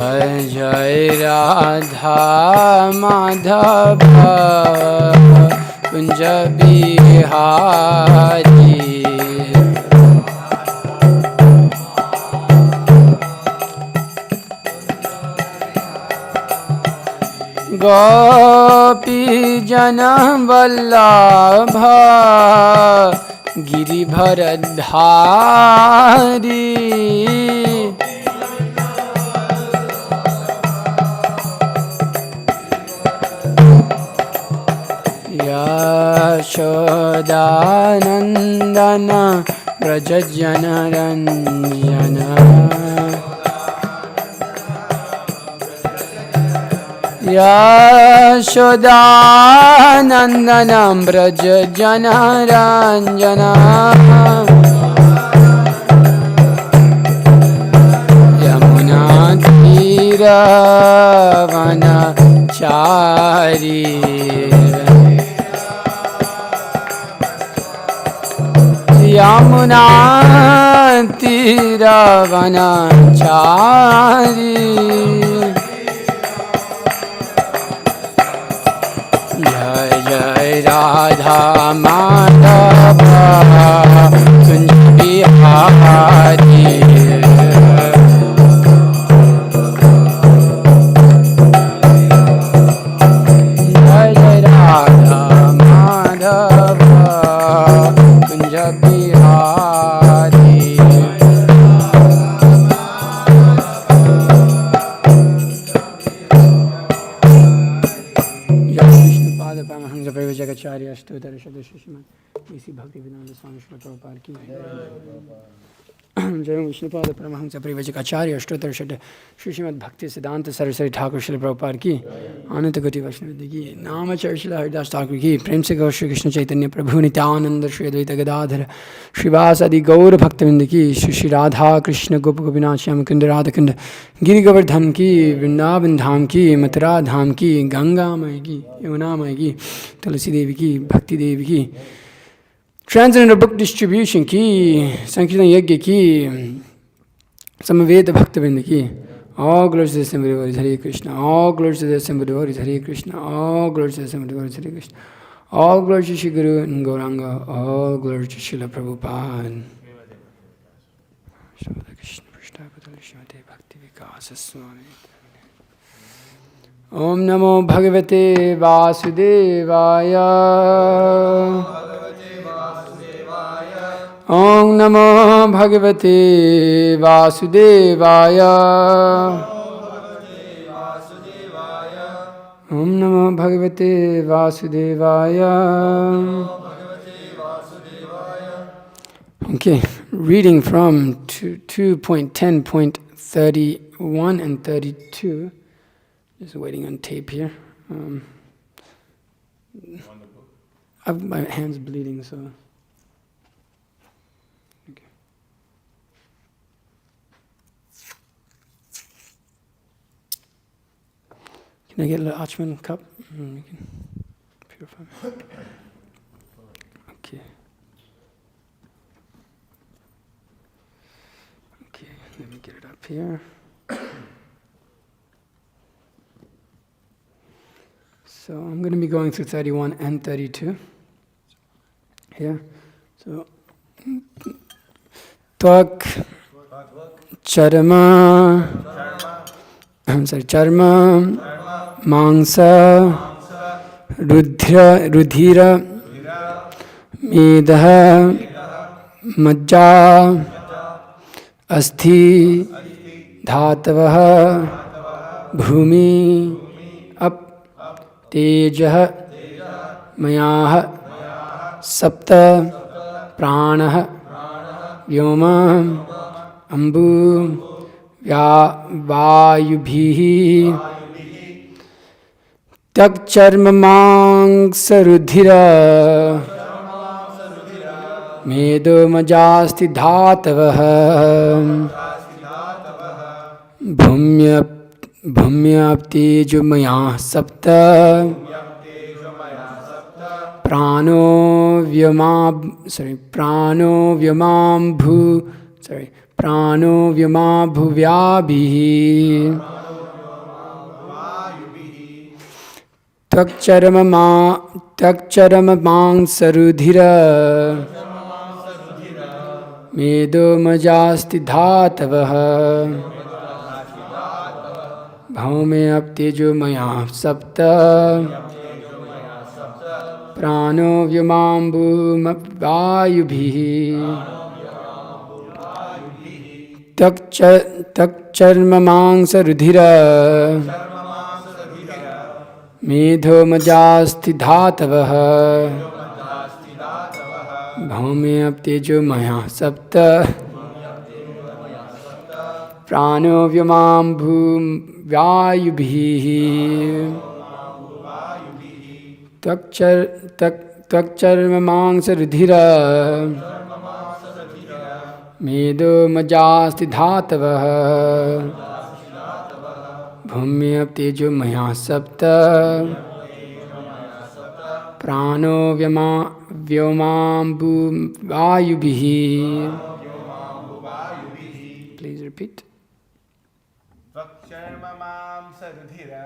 जय जय राधा माधव कुंज बिहारी। गोपी जन वल्लभ गिरिभरधारी। यशोदानन्दन व्रज जनरञ्जन। यशोदानन्दन व्रज जनरञ्जन। यमुना तीरवनचारी। यमुना तीरवनचारी। जय जय राधा माधव कुंज बिहारी। जय जय राधा माधव कुंज बिहारी। जगचार्य अष्टोत्तर सदस्य इसी भक्ति विनोद स्वामी श्री प्रभुपाद की जय। विष्णुपाद परमहंस परिव्रजक आचार्य अष्टोत्तर श्री श्रीमद् भक्ति सिद्धांत सरस्वती ठाकुर श्री प्रभुपाद की अनंत कोटि वैष्णव की नामाचार्य श्री हरिदास ठाकुर की प्रेम से गौर श्री कृष्ण चैतन्य प्रभु नित्यानंद श्री अद्वैत गदाधर श्रीवास आदि गौर भक्तवृंद की श्री श्री राधा कृष्ण गोप गोपीनाथ श्याम कुंद राधा कुंड गिरि गोवर्धन की वृंदावन धाम की मथुरा धाम की गंगा माई की यमुना माई की तुलसी देवी की भक्ति देवी की ट्रांसजेंडर बुक डिस्ट्रीब्यूशन की संकीर्तन यज्ञ की समवेत भक्तवृंद की all glories to the Assembly Devotees, Hare Krishna. All glories to the Assembly Devotees, Hare Krishna. All glories to the Assembly Devotees, Hare Krishna. All glories to Shri Guru and Gauranga. All glories to Srila Prabhupada. Shri Krishna Prabhupada Shrimate Bhakti Vikasa Swami. Om Namo Bhagavate Vasudevaya. Om Namo Bhagavate Vasudevaya. Om Namo Bhagavate Vasudevaya. Okay, reading from 2.10.31 and 32. Just waiting on tape here. My hand's bleeding, so. Can I get a little Achman cup? We can purify. Okay. Okay, let me get it up here. So I'm going to be going through 31 and 32 here. So, Tvak, Charma, Charma, Mangsa, Rudhira, Medha, Majja, Asthi, Dhatavah, Bhumi, Ap, Tejah, Mayah, Sapta, Pranah, Vyoma, Ambu, Vayubhihi, Tyak Charma Mangsa Rudhira, Medo Majasti Dhatavah, Bhumyapti Jumaya Sapta, Prano Vyamam Bhu Vyabhihi, Takcharamamangsarudhira Medo majasti dhatavaha Bhaume aptejo maya sapta Prano vyamambu vayubhi Takcharmamangsarudhira Medho majasti dhatavaha Bhaume aptejo maya sapta Prano vyamambu vayubhi Takcharmamangsarudhira Medo majasti dhatavaha Bhumya tejo maya sapta Prano vyomambu vayubhi. Please repeat. Takcharmamangsarudhira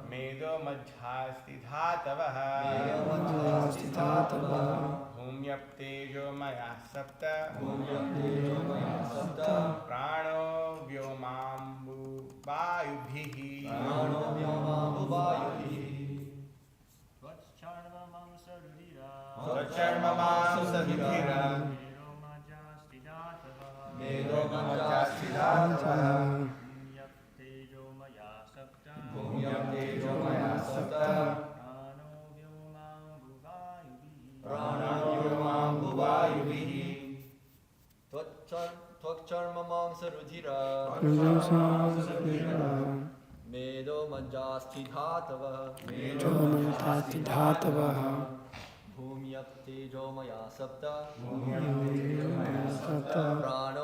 Medo majhasti dhatavaha Bhumyaptejo maya sapta Prano vyomambu vayubhihi Tvacharmamangsarudhira Medo majhasti dhatavaha Bhumyaptejo maya sapta Tvacharmamangsarudhira Medo majhasti dhatavaha Bhumyaptejo maya sapta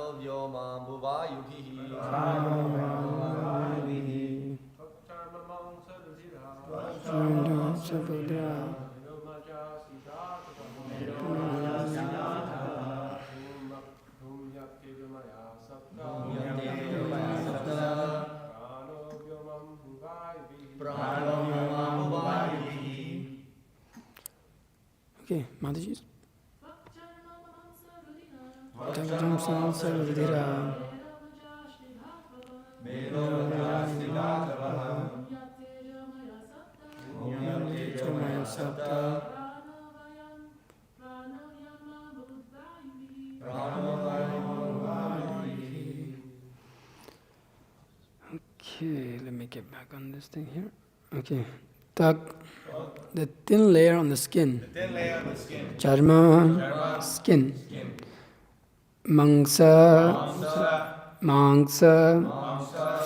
Prano vyomambu vayubhihi Okay, Mataji. Takcharmamangsarudhira Medo majhasti dhatavaha Bhumyaptejo maya sapta Okay, let me get back on this thing here. Okay. The thin layer on the skin. Charma, skin. Mangsa,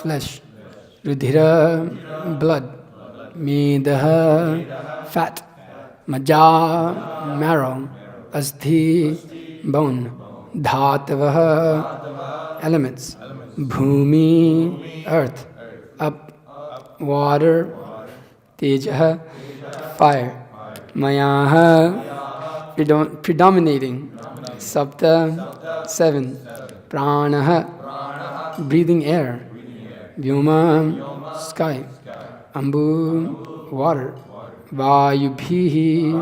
flesh. Rudhira, blood. Medaha, fat. Maja, marrow. Asthi, bone. Dhatavaha, elements. Bhumi, earth. Up, water. Tejaha, fire. Mayaha, predominating. Sapta, 7. Pranaha, breathing air. Vyoma, sky. Ambu, water. Vayubhihi,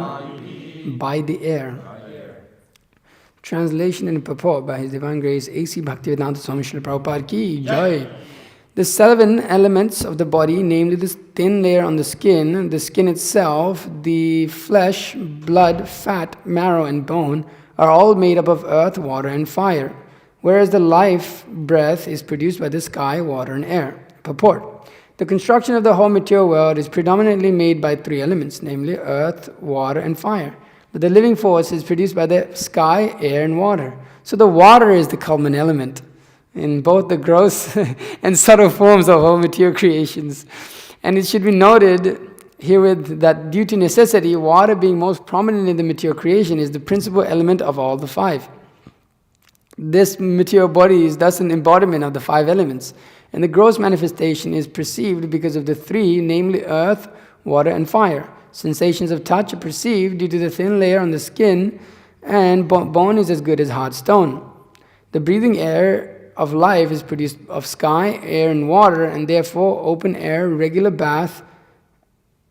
by the air. Translation and purport by His Divine Grace A.C. Bhaktivedanta Swami Srila Prabhupada Ki Jai. The 7 elements of the body, namely this thin layer on the skin itself, the flesh, blood, fat, marrow, and bone, are all made up of earth, water, and fire, whereas the life, breath, is produced by the sky, water, and air. Purport. The construction of the whole material world is predominantly made by 3 elements, namely earth, water, and fire. But the living force is produced by the sky, air, and water. So the water is the culminant element in both the gross and subtle forms of all material creations. And it should be noted herewith that due to necessity, water being most prominent in the material creation is the principal element of all the 5. This material body is thus an embodiment of the 5 elements, and the gross manifestation is perceived because of the 3, namely earth, water, and fire. Sensations of touch are perceived due to the thin layer on the skin, and bone is as good as hard stone. The breathing air of life is produced of sky, air, and water, and therefore open air, regular bath,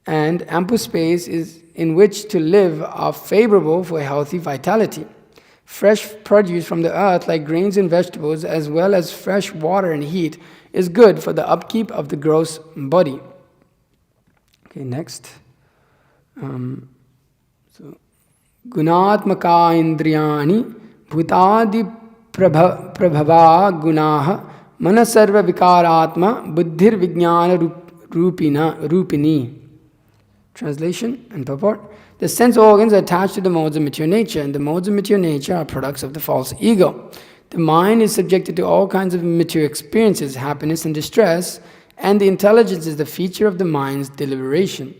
and ample space is in which to live are favorable for healthy vitality. Fresh produce from the earth, like grains and vegetables, as well as fresh water and heat, is good for the upkeep of the gross body. Okay, next. Gunatmaka indriyani bhutadi prabhava gunaha manasarva vikaratma buddhir vijnana rupini. Translation and purport. The sense organs are attached to the modes of material nature, and the modes of material nature are products of the false ego. The mind is subjected to all kinds of material experiences, happiness and distress, and the intelligence is the feature of the mind's deliberation.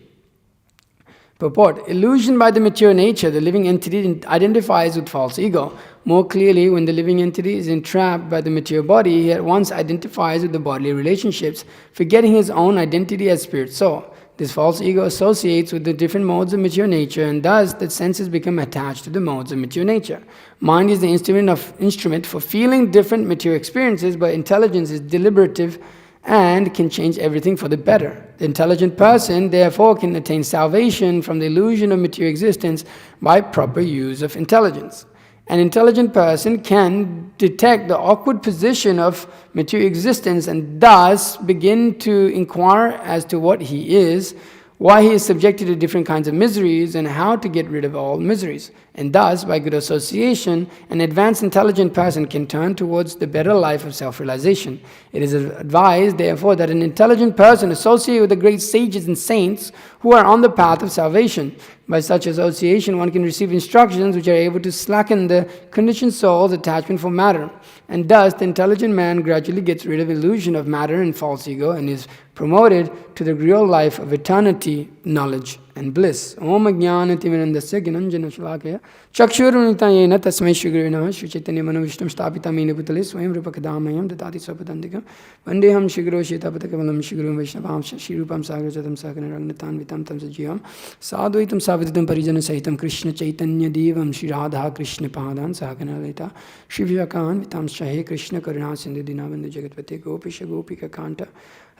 Purport. Illusion by the material nature, the living entity identifies with false ego. More clearly, when the living entity is entrapped by the material body, he at once identifies with the bodily relationships, forgetting his own identity as spirit soul. This false ego associates with the different modes of material nature, and thus the senses become attached to the modes of material nature. Mind is the instrument for feeling different material experiences, but intelligence is deliberative and can change everything for the better. The intelligent person, therefore, can attain salvation from the illusion of material existence by proper use of intelligence. An intelligent person can detect the awkward position of material existence and thus begin to inquire as to what he is, why he is subjected to different kinds of miseries, and how to get rid of all miseries. And thus, by good association, an advanced intelligent person can turn towards the better life of self-realization. It is advised, therefore, that an intelligent person associate with the great sages and saints who are on the path of salvation. By such association, one can receive instructions which are able to slacken the conditioned soul's attachment for matter. And thus, the intelligent man gradually gets rid of illusion of matter and false ego and is promoted to the real life of eternity, knowledge, and bliss. Om Ajnanati Mirandasya Gnanjana Shalakaya Chakshurunitayena Tasmai Shri Guru Namah Shri Chaitanya Mano Vishtam Stapita Meena Bhutale Swayam Rupa Kadamayam Datati Swapadandikam Vandeham Shri Guru Shetapatakabalam Shri Guru Vaishnavamsha Shri Rupam Sagrajatam Sakana Ragnatan Vitam Tam Sajiyam Sadhuitam Savaditam Parijana Sahitam Krishna Chaitanya Devam Shri Radha Krishna Padan Sakana Lita Shri Vyakan Vitam Shahe Krishna Karuna Sindhu Dinavandhu Jagatpate Gopisha Gopika Kanta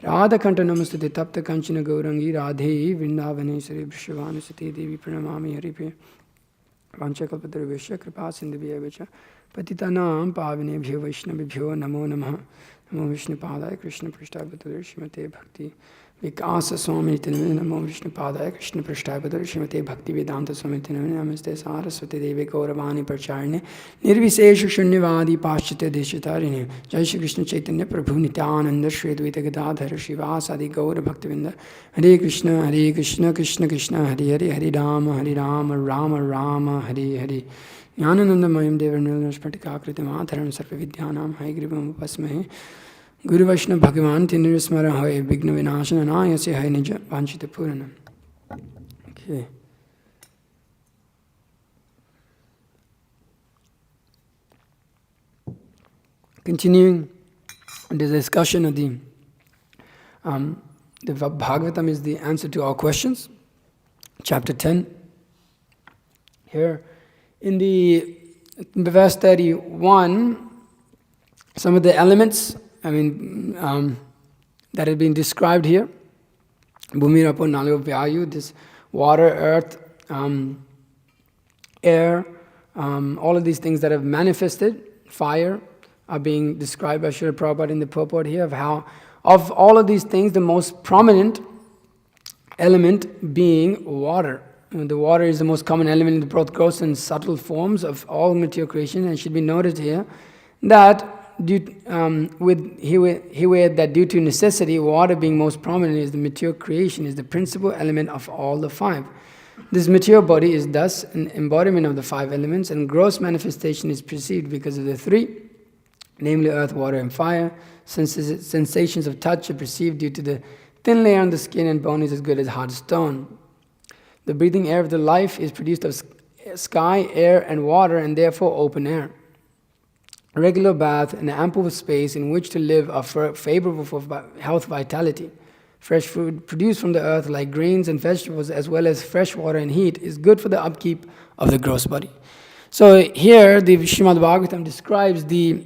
Radha Kanta Namastute Tapta Kanchana Gaurangi Radhe Vrindavane Sri Vrishavana Sati Devi Pranamami Haripe Vanchakalpatarvesha Kripa Sindhivya Patitanam Pavinebhyo Vaishnavibhyo Namo Namaha Namo Vishnupadaya Krishna Prishtabhadur Shrimate Bhakti Vikasa Swami Namo Vishnupadaya Krishna Prishtabhadur Shrimate Bhakti Vedanta Swami Namaste Saraswati Devi Gauravani Pracharine Nirvisesha Shunyavadi Paschate Deshatarine Jai Shri Krishna Chaitanya Prabhu Nityananda Shri Dvaita Gadadhara Shivasadi Gaura Bhaktivinda Hare Krishna Krishna Krishna Hare Hare Hare Rama Rama Rama Hare Hare Jnananandamayam Devarnil Spatikakritam Adharam Sarva Vidyanam Haigrivam Upasmahe Guru Vaishnava Bhagavan Tinirasmara Hoy Vigna Vinashana Nayasya Hai Nija Vanchita Purana. Okay. Continuing the discussion of the Bhagavatam is the answer to all questions. Chapter 10. Here in the verse 31, some of the elements that have been described here. Bhumi, Rapo, Nalo, Vyayu, this water, earth, air, all of these things that have manifested, fire, are being described by Srila Prabhupada in the purport here of how, of all of these things, the most prominent element being water. The water is the most common element in the both gross and subtle forms of all material creation, and it should be noted here that due to necessity, water being most prominent is the material creation, is the principal element of all the five. This material body is thus an embodiment of the five elements, and gross manifestation is perceived because of the three, namely earth, water, and fire. Sensations of touch are perceived due to the thin layer on the skin, and bone is as good as hard stone. The breathing air of the life is produced of sky, air, and water, and therefore open air. A regular bath and ample space in which to live are favorable for health vitality. Fresh food produced from the earth like grains and vegetables, as well as fresh water and heat, is good for the upkeep of the gross body. So here the Srimad Bhagavatam describes the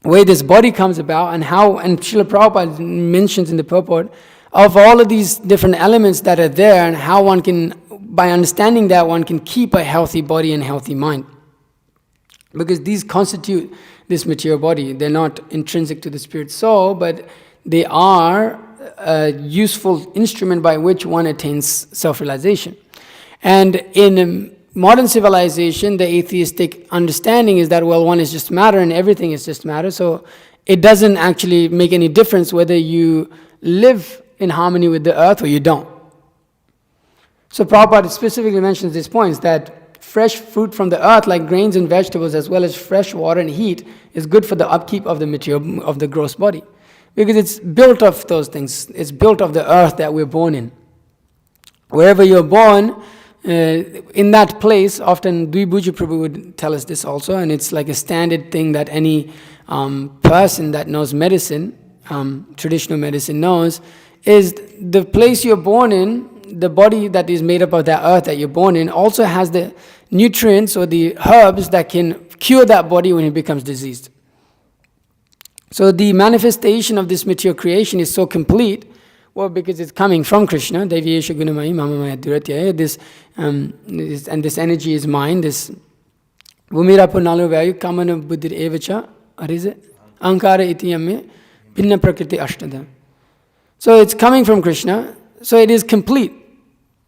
way this body comes about, and how, and Srila Prabhupada mentions in the purport, of all of these different elements that are there, and how one can, by understanding that, one can keep a healthy body and healthy mind. Because these constitute this material body. They're not intrinsic to the spirit soul, but they are a useful instrument by which one attains self-realization. And in modern civilization, the atheistic understanding is that, well, one is just matter and everything is just matter, so it doesn't actually make any difference whether you live in harmony with the earth or you don't. So Prabhupada specifically mentions these points, that fresh fruit from the earth, like grains and vegetables, as well as fresh water and heat, is good for the upkeep of the material, of the gross body. Because it's built of those things. It's built of the earth that we're born in. Wherever you're born, in that place, often Dvibuja Prabhu would tell us this also, and it's like a standard thing that any person that knows medicine, traditional medicine knows, is the place you're born in, the body that is made up of that earth that you're born in, also has the nutrients or the herbs that can cure that body when it becomes diseased. So the manifestation of this material creation is so complete, well, because it's coming from Krishna, Devyesha Gunamayi Mamamaya Duratyaya, and this energy is mine, this Bhumira Punalu Vayu Kamana Buddhir Evacha, what is it? Ankara Itiyame Pinna Prakriti Ashtada. So it's coming from Krishna, so it is complete.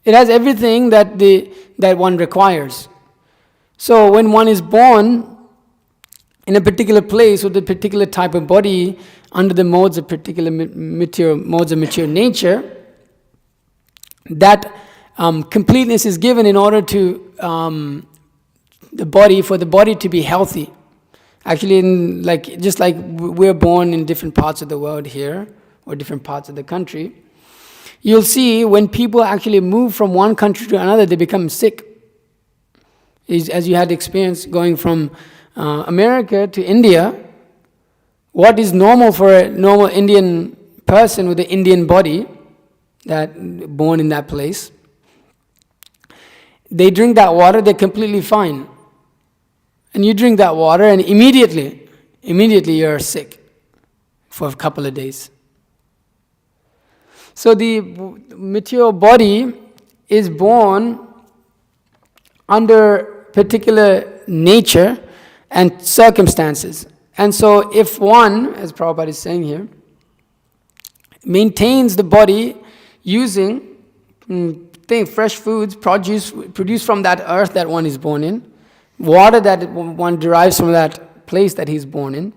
It has everything that one requires. So when one is born in a particular place with a particular type of body, under the modes of particular modes of mature nature, that completeness is given in order to for the body to be healthy. Actually, just like we're born in different parts of the world here, or different parts of the country, you'll see when people actually move from one country to another, they become sick. As you had experience going from America to India, what is normal for a normal Indian person with an Indian body, that born in that place, they drink that water, they're completely fine. And you drink that water and immediately you're sick for a couple of days. So the material body is born under particular nature and circumstances. And so if one, as Prabhupada is saying here, maintains the body using fresh foods produced from that earth that one is born in, water that one derives from that place that he's born in,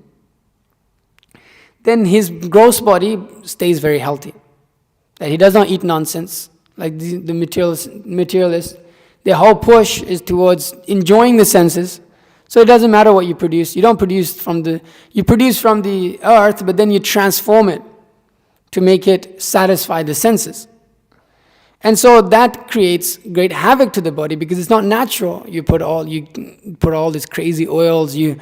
then his gross body stays very healthy. That he does not eat nonsense, like the materialists. Their whole push is towards enjoying the senses. So it doesn't matter what you produce. You produce from the earth, but then you transform it to make it satisfy the senses. And so that creates great havoc to the body because it's not natural. You put all these crazy oils, you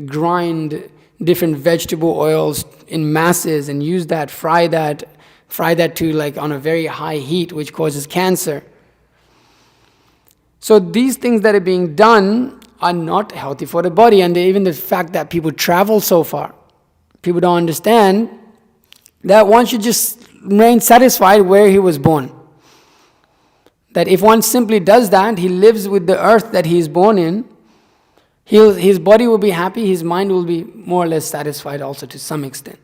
grind different vegetable oils in masses and use that, fry that to like on a very high heat, which causes cancer. So these things that are being done are not healthy for the body, and even the fact that people travel so far, people don't understand that one should just remain satisfied where he was born. That if one simply does that, he lives with the earth that he is born in, his body will be happy, his mind will be more or less satisfied also to some extent,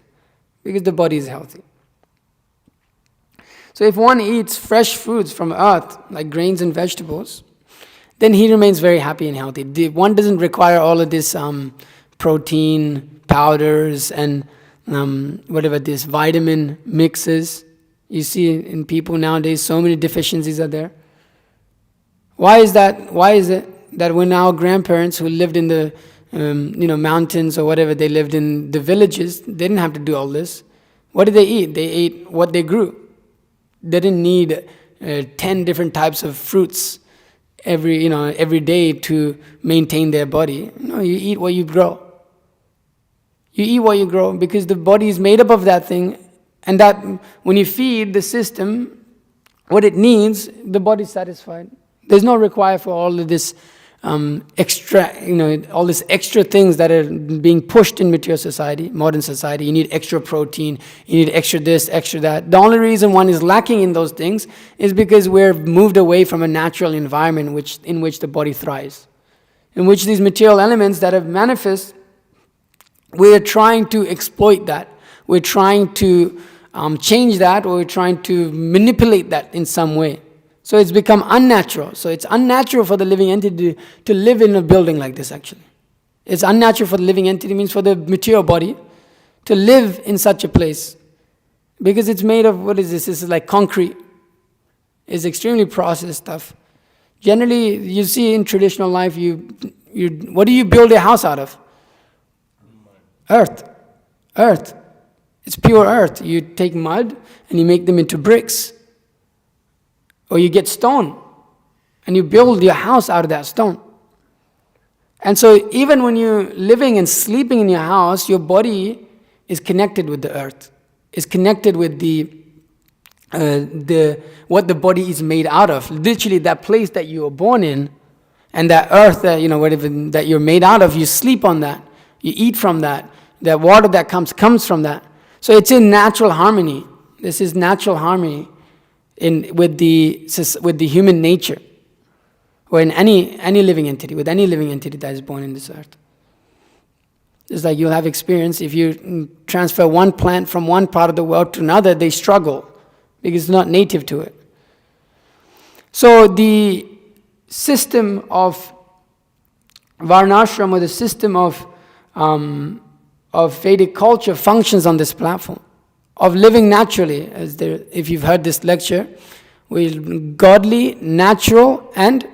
because the body is healthy. So if one eats fresh foods from earth, like grains and vegetables, then he remains very happy and healthy. One doesn't require all of this protein powders and these vitamin mixes. You see in people nowadays, so many deficiencies are there. Why is that? Why is it that when our grandparents who lived in the mountains or whatever, they lived in the villages, they didn't have to do all this. What did they eat? They ate what they grew. They didn't need 10 different types of fruits every day to maintain their body. No, you eat what you grow. You eat what you grow because the body is made up of that thing, and that when you feed the system what it needs, the body is satisfied. There's no require for all of this extra, all these extra things that are being pushed in material society, modern society. You need extra protein, you need extra this, extra that. The only reason one is lacking in those things is because we're moved away from a natural environment in which the body thrives, in which these material elements that have manifest, we're trying to exploit that. We're trying to change that, or we're trying to manipulate that in some way. So it's become unnatural. So it's unnatural for the living entity to live in a building like this, actually. It's unnatural for the living entity, means for the material body, to live in such a place. Because it's made of, what is this? This is like concrete. It's extremely processed stuff. Generally, you see in traditional life, what do you build a house out of? Earth. Earth. It's pure earth. You take mud and you make them into bricks. Or you get stone and you build your house out of that stone. And so even when you're living and sleeping in your house, your body is connected with the earth. Is connected with what the body is made out of. Literally that place that you were born in, and that earth that whatever that you're made out of, you sleep on that. You eat from that. That water that comes from that. So it's in natural harmony. This is natural harmony with the human nature, or in any living entity, with any living entity that is born in this earth. It's like you'll have experience, if you transfer one plant from one part of the world to another, they struggle because it's not native to it. So the system of Varnashram, or the system of Vedic culture, functions on this platform of living naturally. If you've heard this lecture, godly, natural, and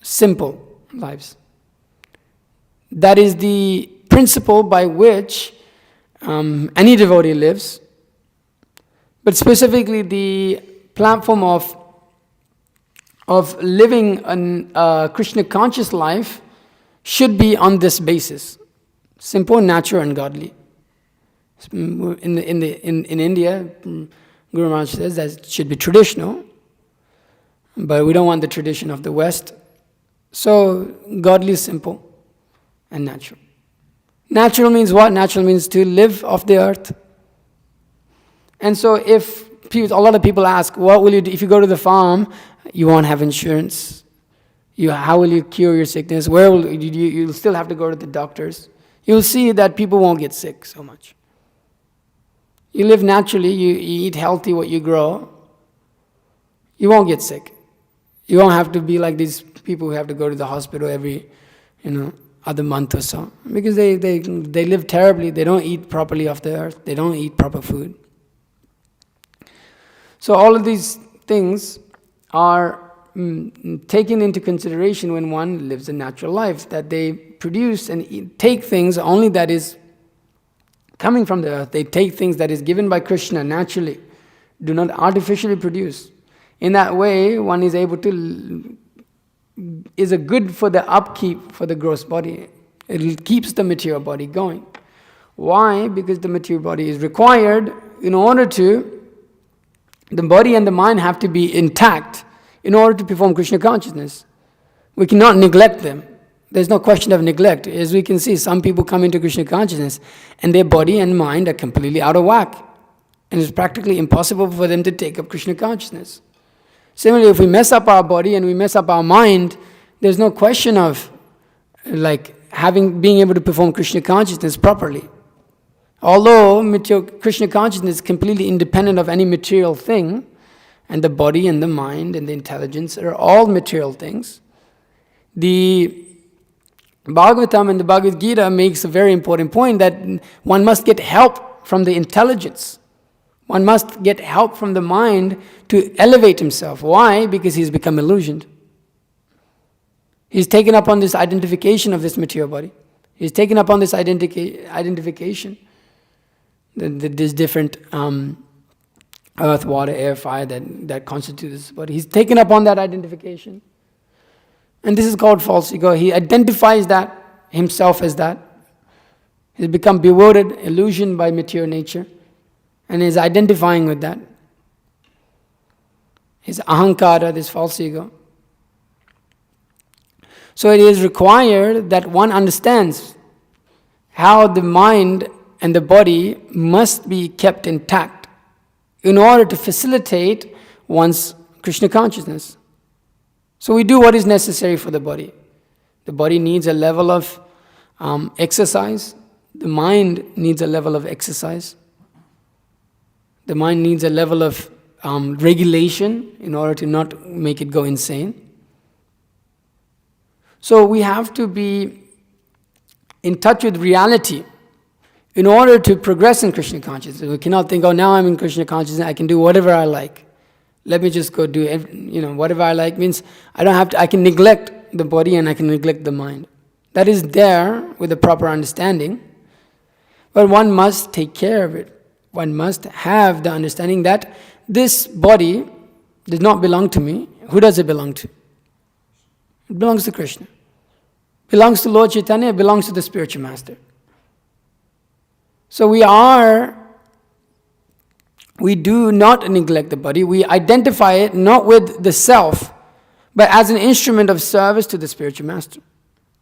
simple lives. That is the principle by which any devotee lives, but specifically the platform of living a Krishna conscious life should be on this basis: simple, natural, and godly. In India, Guru Maharaj says that it should be traditional, but we don't want the tradition of the West. So godly is simple and natural. Natural means what? Natural means to live off the earth. And so a lot of people ask, what will you do if you go to the farm? You won't have insurance. How will you cure your sickness? Where will you'll still have to go to the doctors. You'll see that people won't get sick so much. You live naturally, you eat healthy what you grow, you won't get sick. You won't have to be like these people who have to go to the hospital every, other month or so. Because they live terribly, they don't eat properly off the earth, they don't eat proper food. So all of these things are taken into consideration when one lives a natural life, that they produce and take things only that is coming from the earth. They take things that is given by Krishna naturally, do not artificially produce. In that way, one is able to, is a good for the upkeep for the gross body. It keeps the material body going. Why? Because the material body is required in order to, the body and the mind have to be intact in order to perform Krishna consciousness. We cannot neglect them. There's no question of neglect. As we can see, some people come into Krishna consciousness and their body and mind are completely out of whack. And it's practically impossible for them to take up Krishna consciousness. Similarly, if we mess up our body and we mess up our mind, there's no question of being able to perform Krishna consciousness properly. Although Krishna consciousness is completely independent of any material thing, and the body and the mind and the intelligence are all material things, the Bhagavatam and the Bhagavad Gita makes a very important point that one must get help from the intelligence. One must get help from the mind to elevate himself. Why? Because he's become illusioned. He's taken up on this identification of this material body. He's taken up on this identification. There's different earth, water, air, fire that constitute this body. He's taken up on that identification. And this is called false ego. He identifies that himself as that. He's become bewildered, illusioned by material nature, and is identifying with that. His ahankara, this false ego. So it is required that one understands how the mind and the body must be kept intact in order to facilitate one's Krishna consciousness. So we do what is necessary for the body. The body needs a level of exercise. The mind needs a level of exercise. The mind needs a level of regulation in order to not make it go insane. So we have to be in touch with reality in order to progress in Krishna consciousness. We cannot think, oh, now I'm in Krishna consciousness, I can do whatever I like. Let me just go do whatever I like means I don't have to, I can neglect the body and I can neglect the mind. That is there with a proper understanding, but one must take care of it. One must have the understanding that this body does not belong to me. Who does it belong to? It belongs to Krishna. It belongs to Lord Chaitanya, it belongs to the spiritual master. So we do not neglect the body. We identify it not with the self, but as an instrument of service to the spiritual master.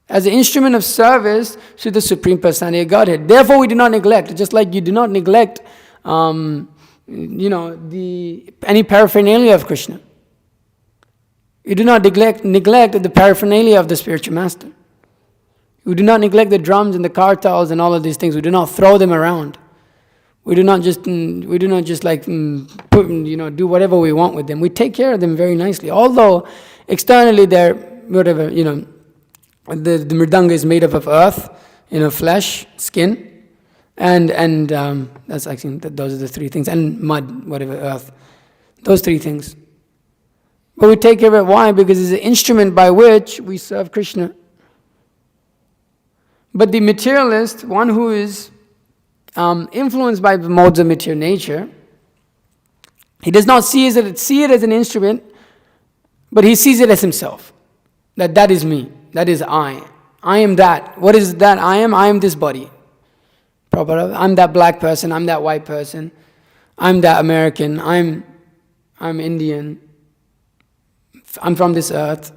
As an instrument of service to the Supreme Personality of Godhead. Therefore we do not neglect, just like you do not neglect any paraphernalia of Krishna. You do not neglect the paraphernalia of the spiritual master. We do not neglect the drums and the kartals and all of these things. We do not throw them around. We do not just do whatever we want with them. We take care of them very nicely. Although externally they're whatever, the mridanga is made up of earth, flesh, skin, and that's actually those are the three things, and mud, whatever, earth, those three things. But we take care of it. Why? Because it's an instrument by which we serve Krishna. But the materialist, one who is influenced by the modes of material nature, he does not see it as an instrument, but he sees it as himself. That is me. That is I. I am that. What is that I am? I am this body. I'm that black person. I'm that white person. I'm that American. I'm Indian. I'm from this earth.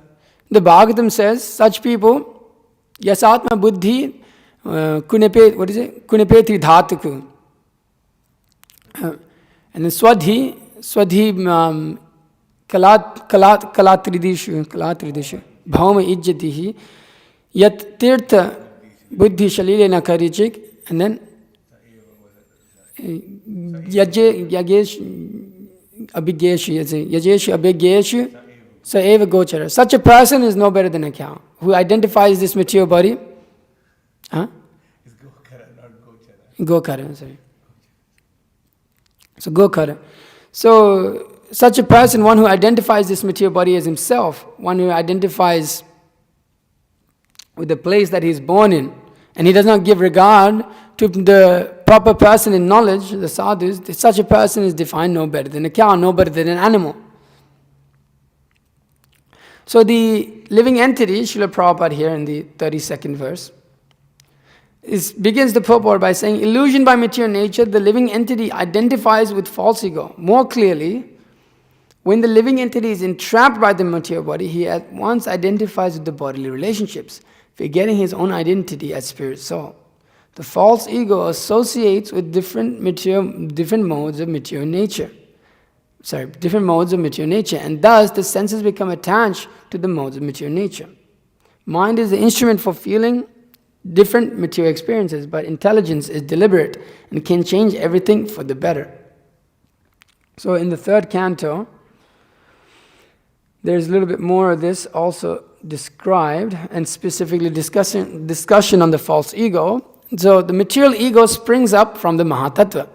The Bhagavatam says, such people, Yasatma buddhi kunepeti dhatuku. And then swadhi kalatridishu bhauma ijjatihi yat tirtha buddhi shalilena karichik. And then yajeshu abhigeshu sa eva gochara. Such a person is no better than a cow who identifies this material body. It's Gokara, not Gochara. Gokara, sorry. So Gokara. So such a person, one who identifies this material body as himself, one who identifies with the place that he is born in, and he does not give regard to the proper person in knowledge, the sadhus, such a person is defined no better than a cow, no better than an animal. So the living entity, Srila Prabhupada here in the 32nd verse, begins the purport by saying, illusioned by material nature, the living entity identifies with false ego. More clearly, when the living entity is entrapped by the material body, he at once identifies with the bodily relationships, forgetting his own identity as spirit soul. The false ego associates with different modes of material nature. And thus the senses become attached to the modes of material nature. Mind is the instrument for feeling different material experiences, but intelligence is deliberate and can change everything for the better. So in the third canto, there's a little bit more of this also described, and specifically discussion on the false ego. So the material ego springs up from the Mahatattva,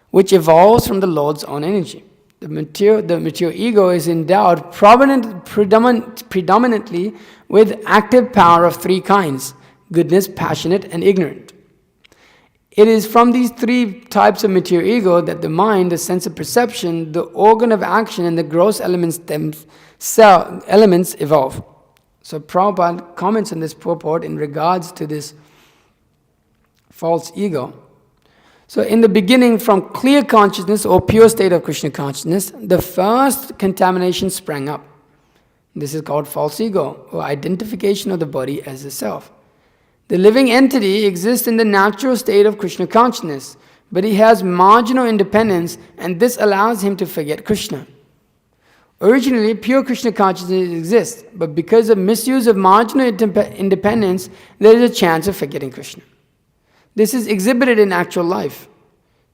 which evolves from the Lord's own energy. The material ego is endowed predominantly with active power of three kinds: goodness, passionate, and ignorant. It is from these three types of material ego that the mind, the sense of perception, the organ of action, and the gross elements evolve. So Prabhupada comments on this purport in regards to this false ego. So in the beginning, from clear consciousness or pure state of Krishna consciousness, the first contamination sprang up. This is called false ego, or identification of the body as the self. The living entity exists in the natural state of Krishna consciousness, but he has marginal independence, and this allows him to forget Krishna. Originally, pure Krishna consciousness exists, but because of misuse of marginal independence, there is a chance of forgetting Krishna. This is exhibited in actual life.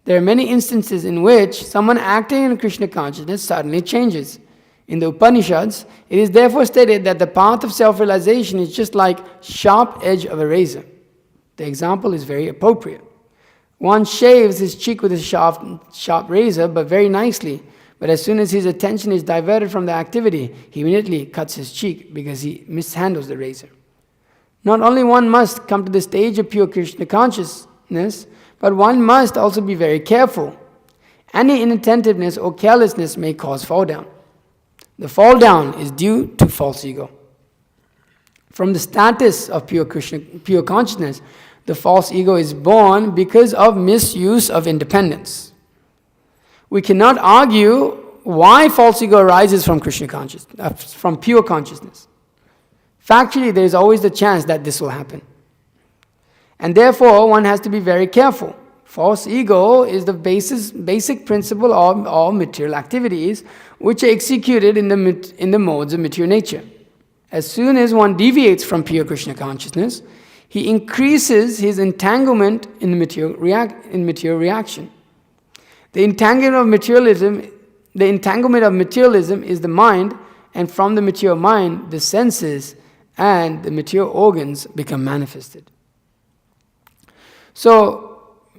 There are many instances in which someone acting in Krishna consciousness suddenly changes. In the Upanishads, it is therefore stated that the path of self-realization is just like sharp edge of a razor. The example is very appropriate. One shaves his cheek with a sharp razor, but very nicely. But as soon as his attention is diverted from the activity, he immediately cuts his cheek because he mishandles the razor. Not only one must come to the stage of pure Krishna consciousness, but one must also be very careful. Any inattentiveness or carelessness may cause fall down. The fall down is due to false ego. From the status of pure consciousness, the false ego is born because of misuse of independence. We cannot argue why false ego arises from Krishna consciousness, from pure consciousness. Factually, there is always the chance that this will happen. And therefore, one has to be very careful. False ego is the basic principle of all material activities which are executed in the modes of material nature. As soon as one deviates from pure Krishna consciousness, he increases his entanglement in material reaction. The entanglement of materialism is the mind, and from the material mind, the senses and the material organs become manifested. So,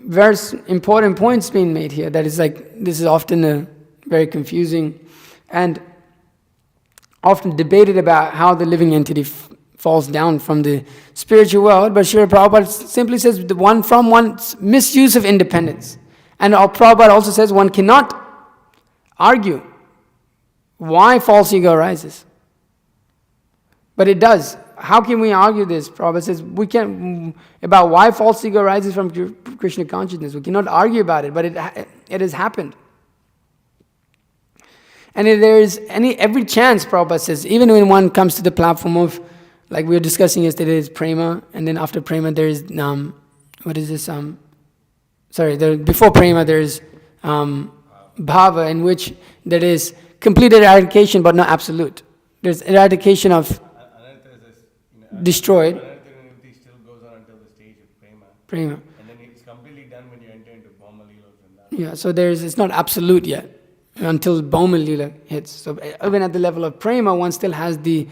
very important points being made here. That is this is often a very confusing and often debated about how the living entity falls down from the spiritual world. But Srila Prabhupada simply says from one's misuse of independence. And Prabhupada also says one cannot argue why false ego arises. But it does. How can we argue this? Prabhupada says we can't about why false ego arises from Krishna consciousness. We cannot argue about it, but it has happened. And if there is every chance, Prabhupada says, even when one comes to the platform of, like we were discussing yesterday, is prema, and then after prema there is before prema there is bhava, in which there is complete eradication but not absolute. There's eradication of destroyed. Anartha still goes on until the stage of Prema. And then it's completely done when you enter into Bhoma Leelas and that. Yeah, so it's not absolute yet until Bhoma Leela hits. So even at the level of prema, one still has the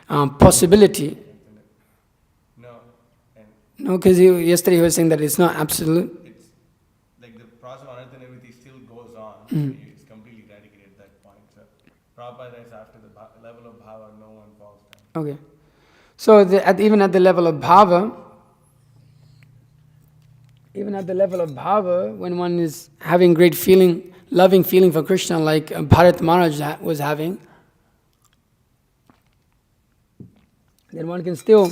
possibility. No, because yesterday he was saying that it's not absolute. It's like the process of Anartha still goes on. It's completely eradicated at that point. So Prabhupada is after the level of bhava, no one falls down. Okay. So even at the level of bhava, when one is having great feeling, loving feeling for Krishna, like Bharat Maharaj was having, then one can still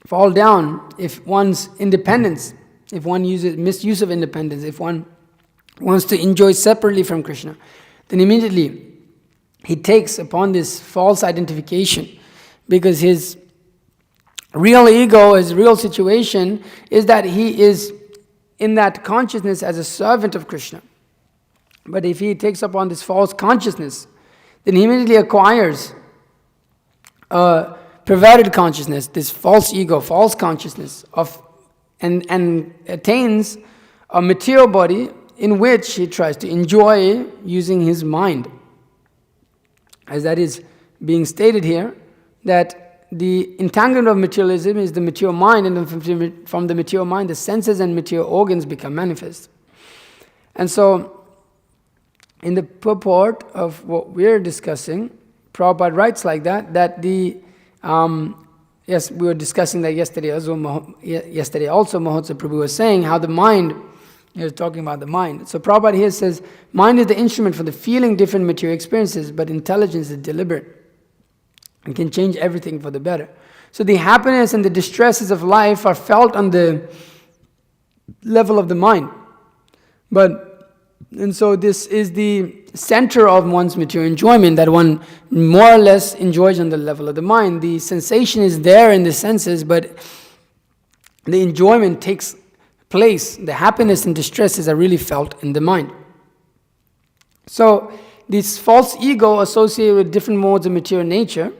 fall down if one's independence, if one uses misuse of independence, if one wants to enjoy separately from Krishna, then immediately he takes upon this false identification. Because his real ego, his real situation is that he is in that consciousness as a servant of Krishna. But if he takes upon this false consciousness, then he immediately acquires a perverted consciousness, this false ego, false consciousness and attains a material body in which he tries to enjoy using his mind. As that is being stated here, that the entanglement of materialism is the material mind, and from the material mind, the senses and material organs become manifest. And so, in the purport of what we're discussing, Prabhupada writes like that yes, we were discussing that yesterday also Mahotsav Prabhu was saying how the mind, he was talking about the mind. So Prabhupada here says, mind is the instrument for the feeling different material experiences, but intelligence is deliberate and can change everything for the better. So the happiness and the distresses of life are felt on the level of the mind. But And so this is the center of one's material enjoyment, that one more or less enjoys on the level of the mind. The sensation is there in the senses, but the enjoyment takes place. The happiness and distresses are really felt in the mind. So this false ego associated with different modes of material nature,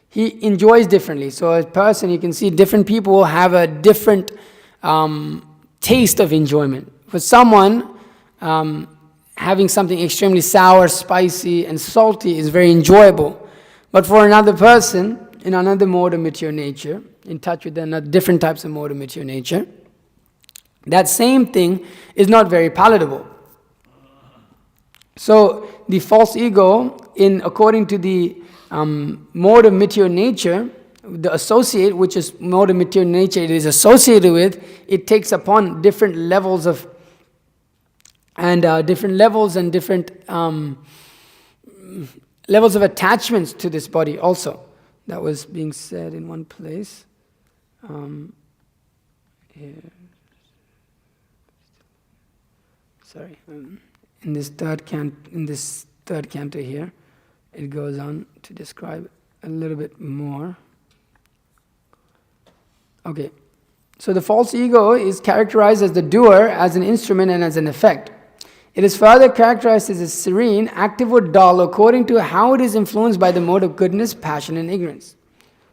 he enjoys differently. So as a person, you can see different people have a different taste of enjoyment. For someone, having something extremely sour, spicy, and salty is very enjoyable. But for another person, in another mode of material nature, in touch with another different types of mode of material nature, that same thing is not very palatable. So the false ego, according to the mode of material nature, the associate, which is mode of material nature it is associated with, it takes upon different levels of different levels and different levels of attachments to this body also. That was being said in one place. Here. Sorry. In this third canto here, it goes on to describe a little bit more. Okay. So the false ego is characterized as the doer, as an instrument, and as an effect. It is further characterized as a serene, active or dull, according to how it is influenced by the mode of goodness, passion, and ignorance.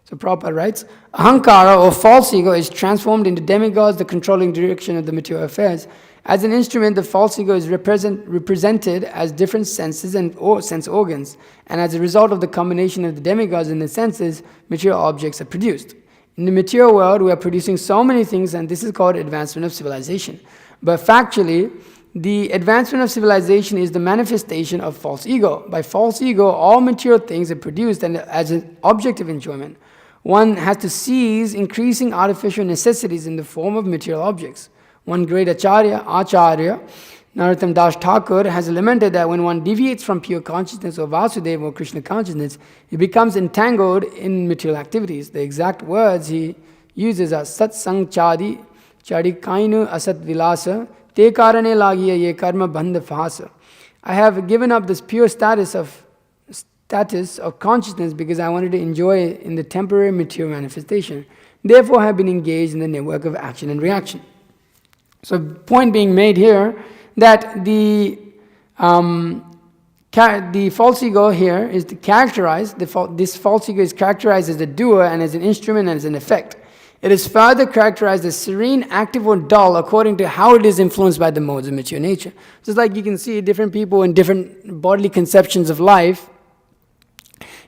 So Prabhupada writes, Ahankara, or false ego, is transformed into demigods, the controlling direction of the material affairs. As an instrument, the false ego is represented as different senses and sense organs, and as a result of the combination of the demigods and the senses, material objects are produced. In the material world, we are producing so many things, and this is called advancement of civilization. But factually, the advancement of civilization is the manifestation of false ego. By false ego, all material things are produced and as an object of enjoyment. One has to seize increasing artificial necessities in the form of material objects. One great Acarya, Narottam Das Thakur, has lamented that when one deviates from pure consciousness or Vasudeva or Krishna consciousness, he becomes entangled in material activities. The exact words he uses are Sat Sang Chadi, Chadi Kainu Asat Vilasa, Te Karane Lagiya Ye Karma Bandha Phasa. I have given up this pure status of consciousness because I wanted to enjoy it in the temporary material manifestation. Therefore, I have been engaged in the network of action and reaction. So, point being made here that the false ego here is characterized. This false ego is characterized as a doer and as an instrument and as an effect. It is further characterized as serene, active, or dull according to how it is influenced by the modes of material nature. Just like you can see different people in different bodily conceptions of life.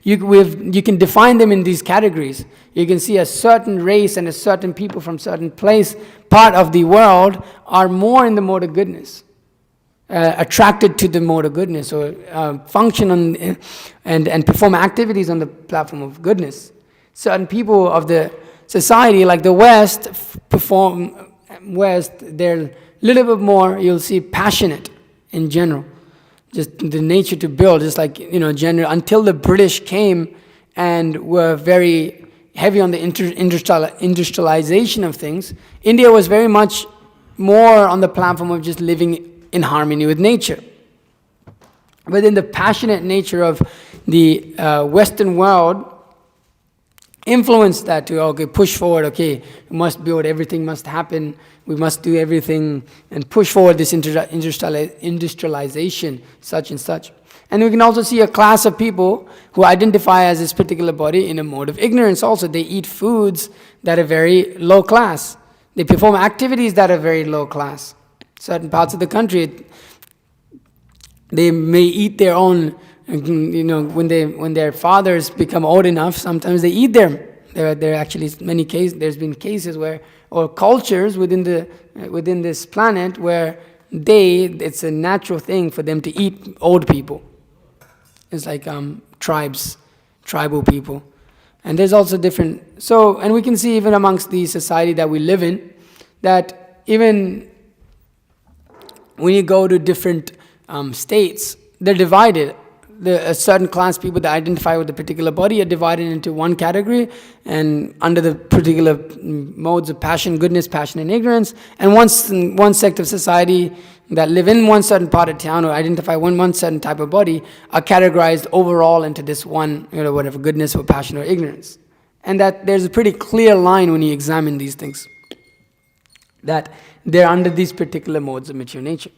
You can define them in these categories. You can see a certain race and a certain people from certain part of the world are more in the mode of goodness, attracted to the mode of goodness, or function on and perform activities on the platform of goodness. Certain people of the society, like the West, they're a little bit more, you'll see, passionate in general. Just the nature to build, just like, general, until the British came and were very heavy on the industrialization of things, India was very much more on the platform of just living in harmony with nature. But then the passionate nature of the Western world influenced that to, push forward, we must build, everything must happen, we must do everything, and push forward this industrialization, such and such. And we can also see a class of people who identify as this particular body in a mode of ignorance also. They eat foods that are very low class. They perform activities that are very low class. Certain parts of the country, they may eat their own, when their fathers become old enough, sometimes they eat them. There are actually many cases, there's been cases or cultures within this planet where it's a natural thing for them to eat old people. It's like tribal people. And there's also different, and we can see even amongst the society that we live in, that even when you go to different states, they're divided. a certain class of people that identify with a particular body are divided into one category, and under the particular modes of passion, goodness, passion, and ignorance. And one sect of society that live in one certain part of town or identify one certain type of body are categorized overall into this one, whatever, goodness or passion or ignorance. And that there's a pretty clear line when you examine these things, that they're under these particular modes of mature nature.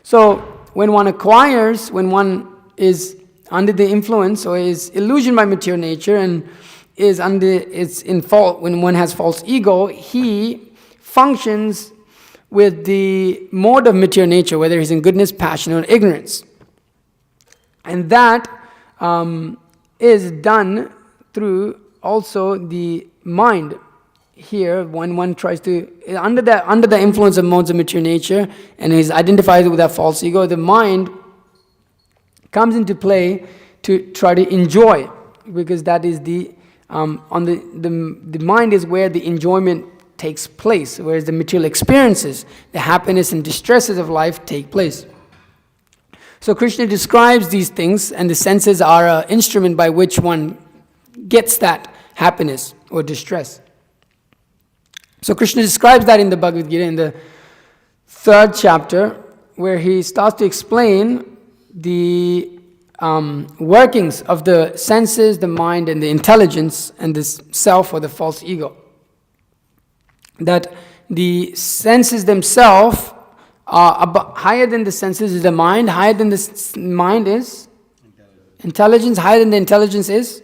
So when one acquires, when one is under the influence or is illusioned by mature nature and is when one has false ego, he functions with the mode of mature nature, whether he's in goodness, passion, or ignorance. And that is done through also the mind. Here, when one tries to, under the influence of modes of mature nature, and is identified with that false ego, the mind comes into play to try to enjoy, because that is the mind is where the enjoyment takes place, whereas the material experiences, the happiness and distresses of life take place. So Krishna describes these things, and the senses are an instrument by which one gets that happiness or distress. So Krishna describes that in the Bhagavad Gita in the 3rd chapter, where he starts to explain the workings of the senses, the mind, and the intelligence, and the self or the false ego. That the senses themselves are higher than the senses is the mind, higher than the mind is intelligence, higher than the intelligence is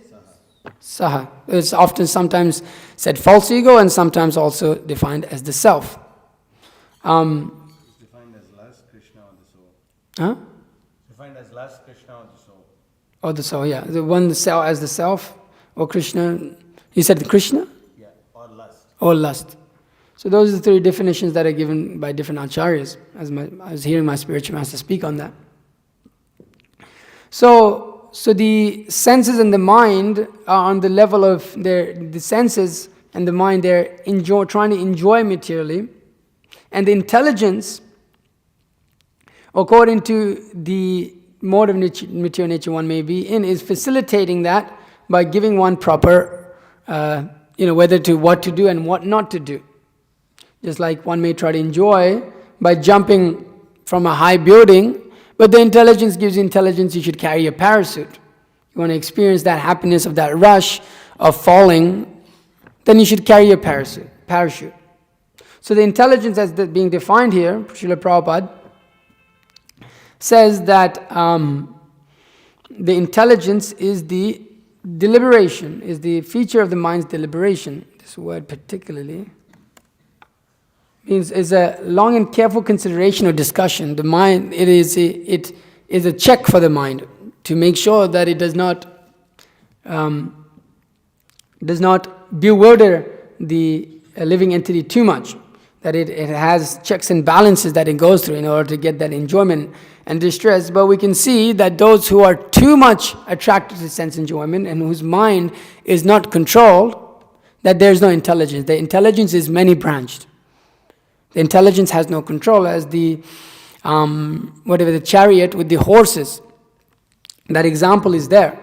Saha. It's often sometimes said false ego and sometimes also defined as the self. It's defined as less Krishna or the soul. Huh? Defined as less Krishna or the soul. Or the soul, yeah. The one as the self, or Krishna. You said Krishna? Yeah, or lust. Or lust. So those are the 3 definitions that are given by different acharyas, as I was hearing my spiritual master speak on that. So the senses and the mind are on the level of the senses and the mind, they're trying to enjoy materially. And the intelligence, according to the mode of mature nature one may be in, is facilitating that by giving one proper, what to do and what not to do. Just like one may try to enjoy by jumping from a high building, but the intelligence gives you intelligence, you should carry a parachute. You want to experience that happiness of that rush of falling, then you should carry a parachute. So the intelligence as being defined here, Srila Prabhupada says that the intelligence is the deliberation, is the feature of the mind's deliberation. This word particularly means is a long and careful consideration or discussion. The mind, it is a check for the mind to make sure that it does not bewilder the living entity too much, that it has checks and balances that it goes through in order to get that enjoyment and distress. But we can see that those who are too much attracted to sense enjoyment and whose mind is not controlled, that there is no intelligence. The intelligence is many-branched. The intelligence has no control, as the chariot with the horses. That example is there.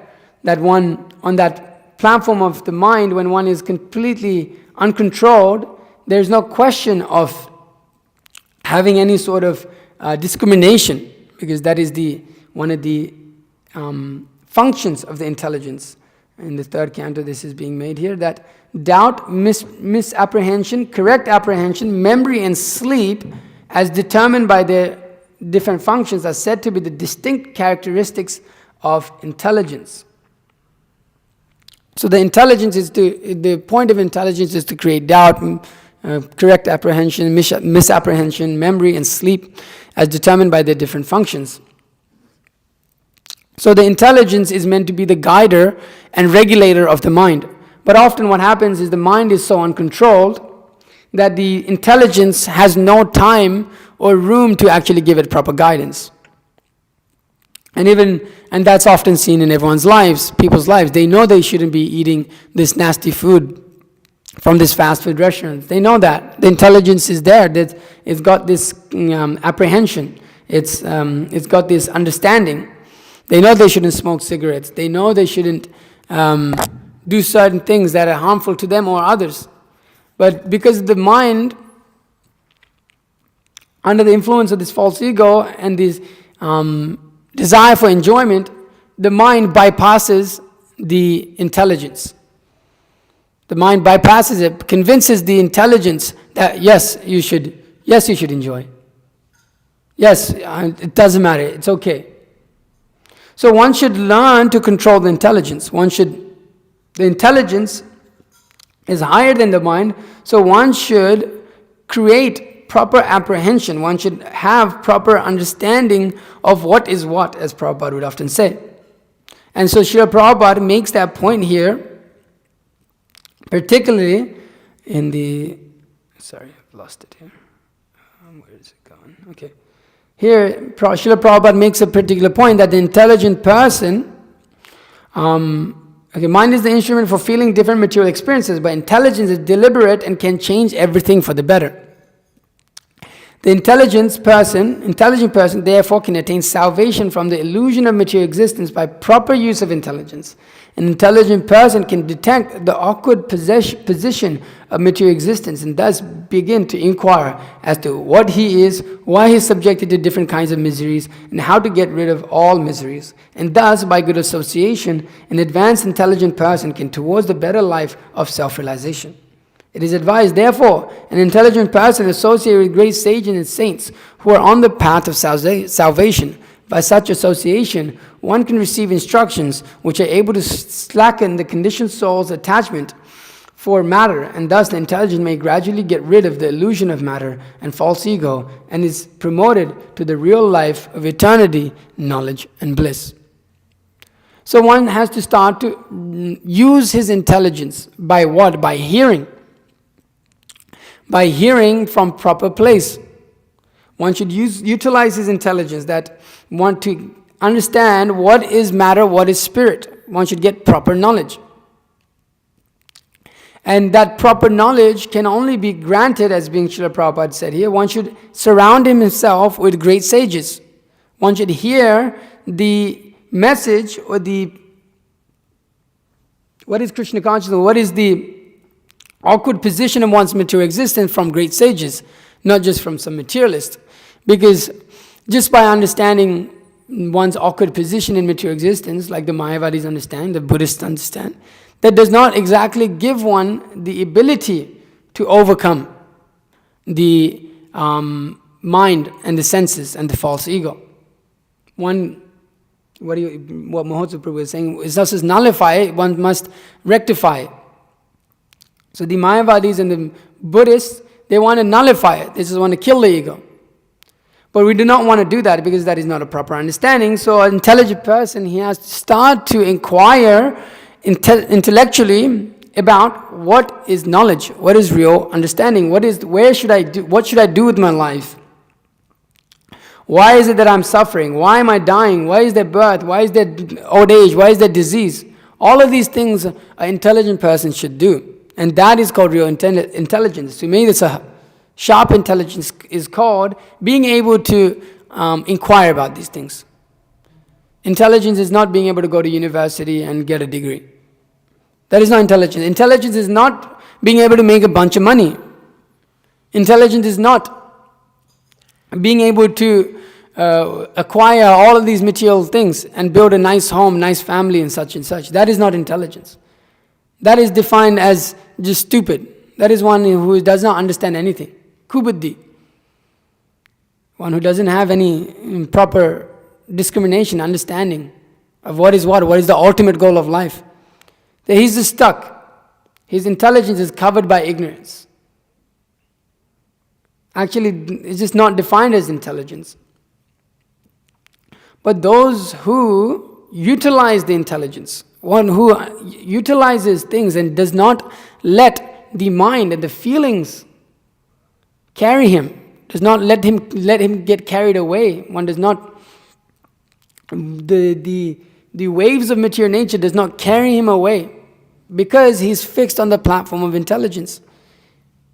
That one, on that platform of the mind, when one is completely uncontrolled, there's no question of having any sort of discrimination, because that is one of the functions of the intelligence. In the 3rd canto, this is being made here, that doubt, misapprehension, correct apprehension, memory and sleep, as determined by their different functions, are said to be the distinct characteristics of intelligence. So the point of intelligence is to create doubt, correct apprehension, misapprehension, memory and sleep, as determined by their different functions. So the intelligence is meant to be the guider and regulator of the mind. But often what happens is the mind is so uncontrolled that the intelligence has no time or room to actually give it proper guidance. And that's often seen in everyone's lives, people's lives. They know they shouldn't be eating this nasty food from this fast food restaurant. They know that. The intelligence is there. That it's got this apprehension. It's got this understanding They know they shouldn't smoke cigarettes. They know they shouldn't do certain things that are harmful to them or others. But because the mind, under the influence of this false ego and this desire for enjoyment, the mind bypasses the intelligence. The mind bypasses it, convinces the intelligence that yes, you should enjoy. Yes, it doesn't matter, it's okay. So one should learn to control the intelligence. The intelligence is higher than the mind, so one should create proper apprehension. One should have proper understanding of what is what, as Prabhupada would often say. And so Srila Prabhupada makes that point here, particularly in the... Sorry, I've lost it here. Where is it going? Okay. Here, Srila Prabhupada makes a particular point that the intelligent person... mind is the instrument for feeling different material experiences, but intelligence is deliberate and can change everything for the better. The intelligent person therefore can attain salvation from the illusion of material existence by proper use of intelligence. An intelligent person can detect the awkward position of material existence and thus begin to inquire as to what he is, why he is subjected to different kinds of miseries, and how to get rid of all miseries. And thus, by good association, an advanced intelligent person can towards the better life of self-realization. It is advised, therefore, an intelligent person associated with great sages and saints who are on the path of salvation. By such association, one can receive instructions which are able to slacken the conditioned soul's attachment for matter, and thus the intelligent may gradually get rid of the illusion of matter and false ego, and is promoted to the real life of eternity, knowledge, and bliss. So one has to start to use his intelligence by what? By hearing. By hearing from proper place. One should utilize his intelligence, that one to understand what is matter, what is spirit. One should get proper knowledge. And that proper knowledge can only be granted, as being Srila Prabhupada said here, one should surround himself with great sages. One should hear the message or what is Krishna consciousness, what is the awkward position of one's material existence from great sages, not just from some materialist. Because just by understanding one's awkward position in material existence, like the Mayavadis understand, the Buddhists understand, that does not exactly give one the ability to overcome the mind and the senses and the false ego. What Mahotsav Prabhu is saying is thus nullify, one must rectify. So the Mayavadis and the Buddhists, they want to nullify it. They just want to kill the ego. But we do not want to do that because that is not a proper understanding. So an intelligent person, he has to start to inquire intellectually about what is knowledge, what is real understanding, what should I do with my life? Why is it that I'm suffering? Why am I dying? Why is there birth? Why is there old age? Why is there disease? All of these things an intelligent person should do. And that is called real intelligence. To me, it's a sharp intelligence is called being able to inquire about these things. Intelligence is not being able to go to university and get a degree. That is not intelligence. Intelligence is not being able to make a bunch of money. Intelligence is not being able to acquire all of these material things and build a nice home, nice family and such and such. That is not intelligence. That is defined as just stupid. That is one who does not understand anything. Kubuddhi. One who doesn't have any proper discrimination, understanding of what is the ultimate goal of life. He's just stuck. His intelligence is covered by ignorance. Actually, it's just not defined as intelligence. But those who utilize the intelligence, one who utilizes things and does not let the mind and the feelings carry him, does not let him get carried away. One does not, the waves of material nature does not carry him away because he's fixed on the platform of intelligence.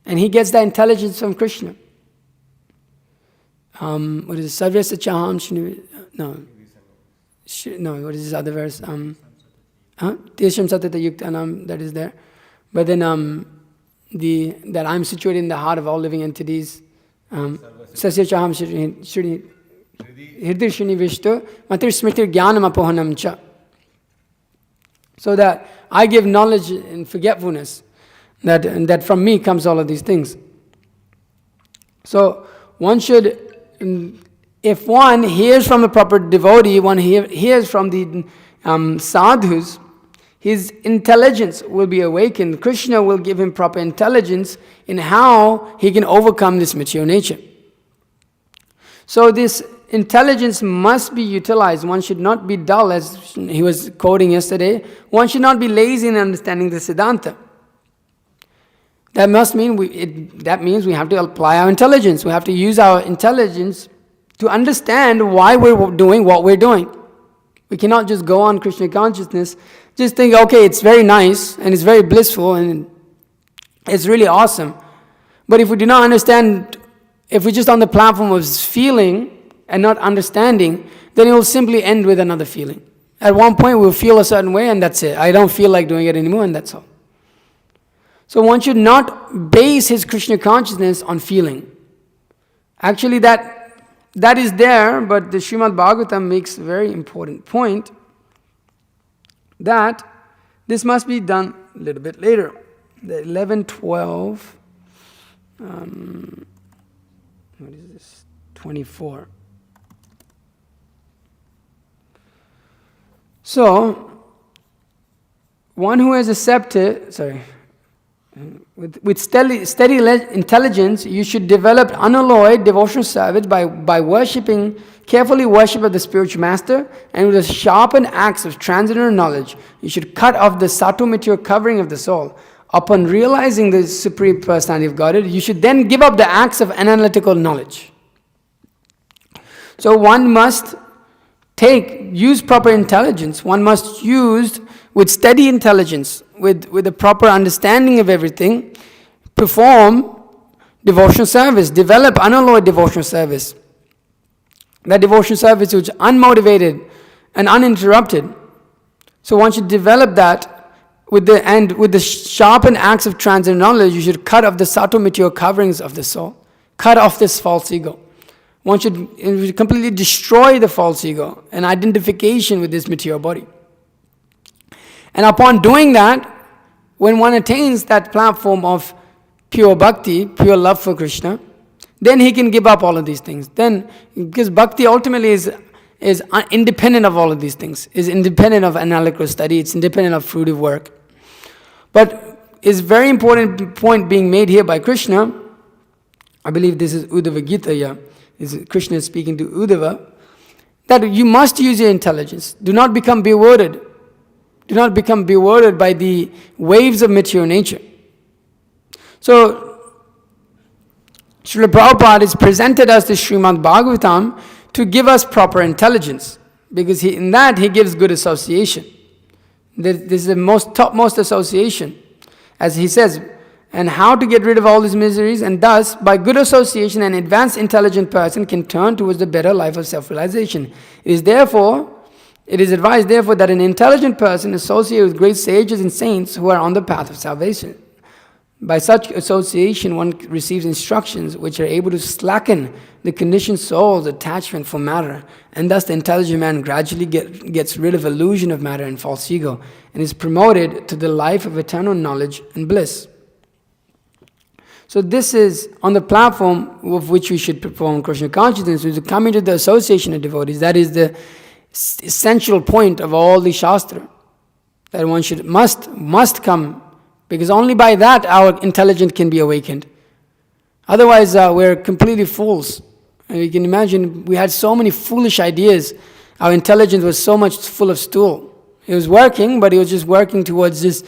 And he gets that intelligence from Krishna. What is it? Sarvya Sachaham No, what is this other verse? Tesham Satata Yuktanam, that is there. But then that I'm situated in the heart of all living entities. Sasya Chaham Shri Hirdir Shuni Vishtu Matir Smritir Jnanam Apohanam Cha. So that I give knowledge and forgetfulness. That from me comes all of these things. So one should, if one hears from a proper devotee, one hears from the sadhus, his intelligence will be awakened. Krishna will give him proper intelligence in how he can overcome this material nature. So this intelligence must be utilized. One should not be dull, as he was quoting yesterday. One should not be lazy in understanding the Siddhanta. That means we have to apply our intelligence. We have to use our intelligence to understand why we're doing what we're doing. We cannot just go on Krishna consciousness, just think, okay, it's very nice and it's very blissful and it's really awesome. But if we do not understand, if we're just on the platform of feeling and not understanding, then it will simply end with another feeling. At one point we'll feel a certain way and that's it. I don't feel like doing it anymore and that's all. So one should not base his Krishna consciousness on feeling. Actually that is there, but the Srimad Bhagavatam makes a very important point that this must be done a little bit later. The 11:12, what is this? 24. So, one who has accepted, with steady intelligence, you should develop unalloyed devotional service by carefully worship of the spiritual master, and with a sharpened axe of transcendental knowledge, you should cut off the subtle material covering of the soul. Upon realizing the Supreme Personality of Godhead, you should then give up the axe of analytical knowledge. So one must use proper intelligence. One must use with steady intelligence, with a proper understanding of everything, perform devotional service, develop unalloyed devotional service. That devotional service which is unmotivated and uninterrupted. So one should develop that with the sharpened axe of transcendental knowledge. You should cut off the subtle material coverings of the soul. Cut off this false ego. One should completely destroy the false ego and identification with this material body. And upon doing that, when one attains that platform of pure bhakti, pure love for Krishna, then he can give up all of these things. Then, because bhakti ultimately is independent of all of these things, is independent of analytical study, it's independent of fruitive work. But it's very important point being made here by Krishna. I believe this is Uddhava Gita, yeah. Krishna is speaking to Uddhava, that you must use your intelligence. Do not become bewildered. Do not become bewildered by the waves of material nature. So, Srila Prabhupada has presented us the Srimad Bhagavatam to give us proper intelligence, because in that he gives good association. This is the topmost association, as he says, and how to get rid of all these miseries, and thus, by good association, an advanced intelligent person can turn towards the better life of self-realization. It is advised, therefore, that an intelligent person associate with great sages and saints who are on the path of salvation. By such association, one receives instructions which are able to slacken the conditioned soul's attachment for matter, and thus the intelligent man gradually gets rid of illusion of matter and false ego, and is promoted to the life of eternal knowledge and bliss. So this is on the platform of which we should perform Krishna consciousness, which is coming to the association of devotees. That is the essential point of all the Shastra, that one must come, because only by that our intelligence can be awakened. Otherwise we're completely fools. And you can imagine, we had so many foolish ideas. Our intelligence was so much full of stool. It was working, but it was just working towards this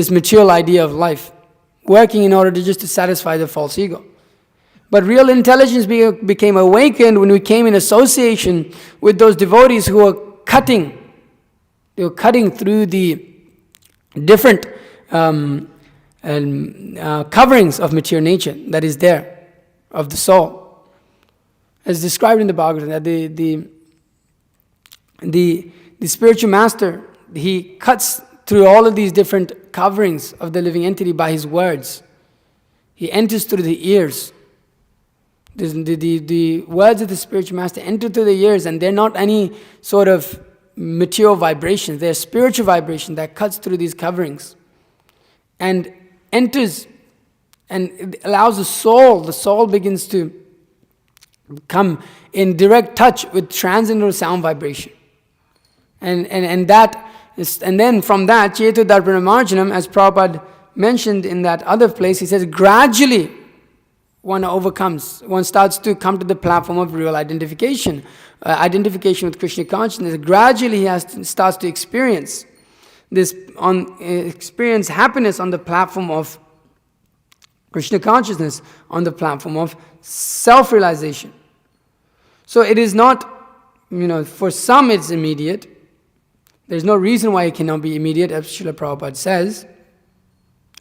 material idea of life, working in order to satisfy the false ego. But real intelligence became awakened when we came in association with those devotees who were cutting. They were cutting through the different coverings of material nature that is there, of the soul. As described in the Bhagavatam, that spiritual master, he cuts through all of these different coverings of the living entity by his words. He enters through the ears. The words of the spiritual master enter through the ears, and they're not any sort of material vibrations. They're spiritual vibration that cuts through these coverings and enters and it allows the soul begins to come in direct touch with transcendental sound vibration. And then from that, Chetu Darpana Marjanam, as Prabhupada mentioned in that other place, he says gradually one overcomes, one starts to come to the platform of real identification with Krishna consciousness. Gradually he starts to experience happiness on the platform of Krishna consciousness, on the platform of self-realization. So it is not, for some it's immediate. There's no reason why it cannot be immediate, as Srila Prabhupada says.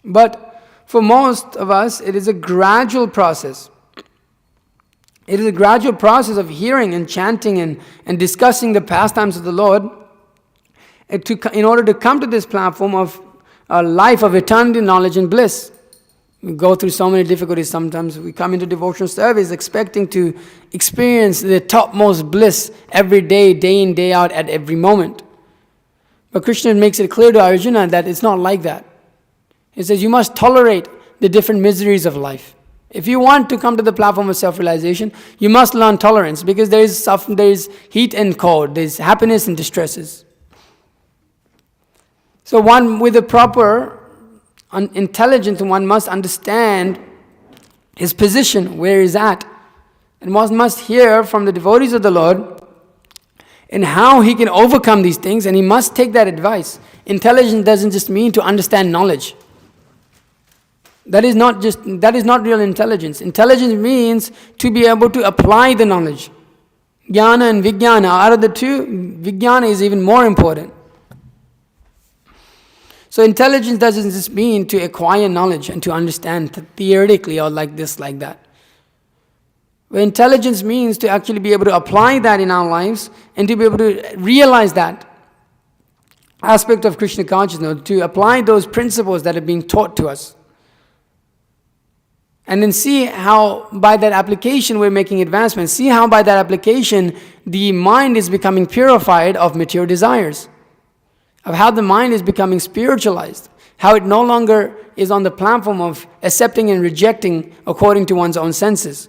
But for most of us, it is a gradual process. It is a gradual process of hearing and chanting and discussing the pastimes of the Lord in order to come to this platform of a life of eternity, knowledge and bliss. We go through so many difficulties sometimes. We come into devotional service expecting to experience the topmost bliss every day, day in, day out, at every moment. But Krishna makes it clear to Arjuna that it's not like that. He says you must tolerate the different miseries of life. If you want to come to the platform of self-realization, you must learn tolerance, because there is suffering, there is heat and cold, there is happiness and distresses. So one with a proper intelligence, one must understand his position, where he's at, and one must hear from the devotees of the Lord and how he can overcome these things, and he must take that advice. Intelligence doesn't just mean to understand knowledge. That is not real intelligence. Intelligence means to be able to apply the knowledge. Jnana and Vijnana, out of the two, Vijnana is even more important. So intelligence doesn't just mean to acquire knowledge and to understand theoretically or like this, like that. But intelligence means to actually be able to apply that in our lives and to be able to realize that aspect of Krishna consciousness, to apply those principles that are being taught to us. And then see how by that application we're making advancements. See how by that application the mind is becoming purified of material desires. Of how the mind is becoming spiritualized. How it no longer is on the platform of accepting and rejecting according to one's own senses.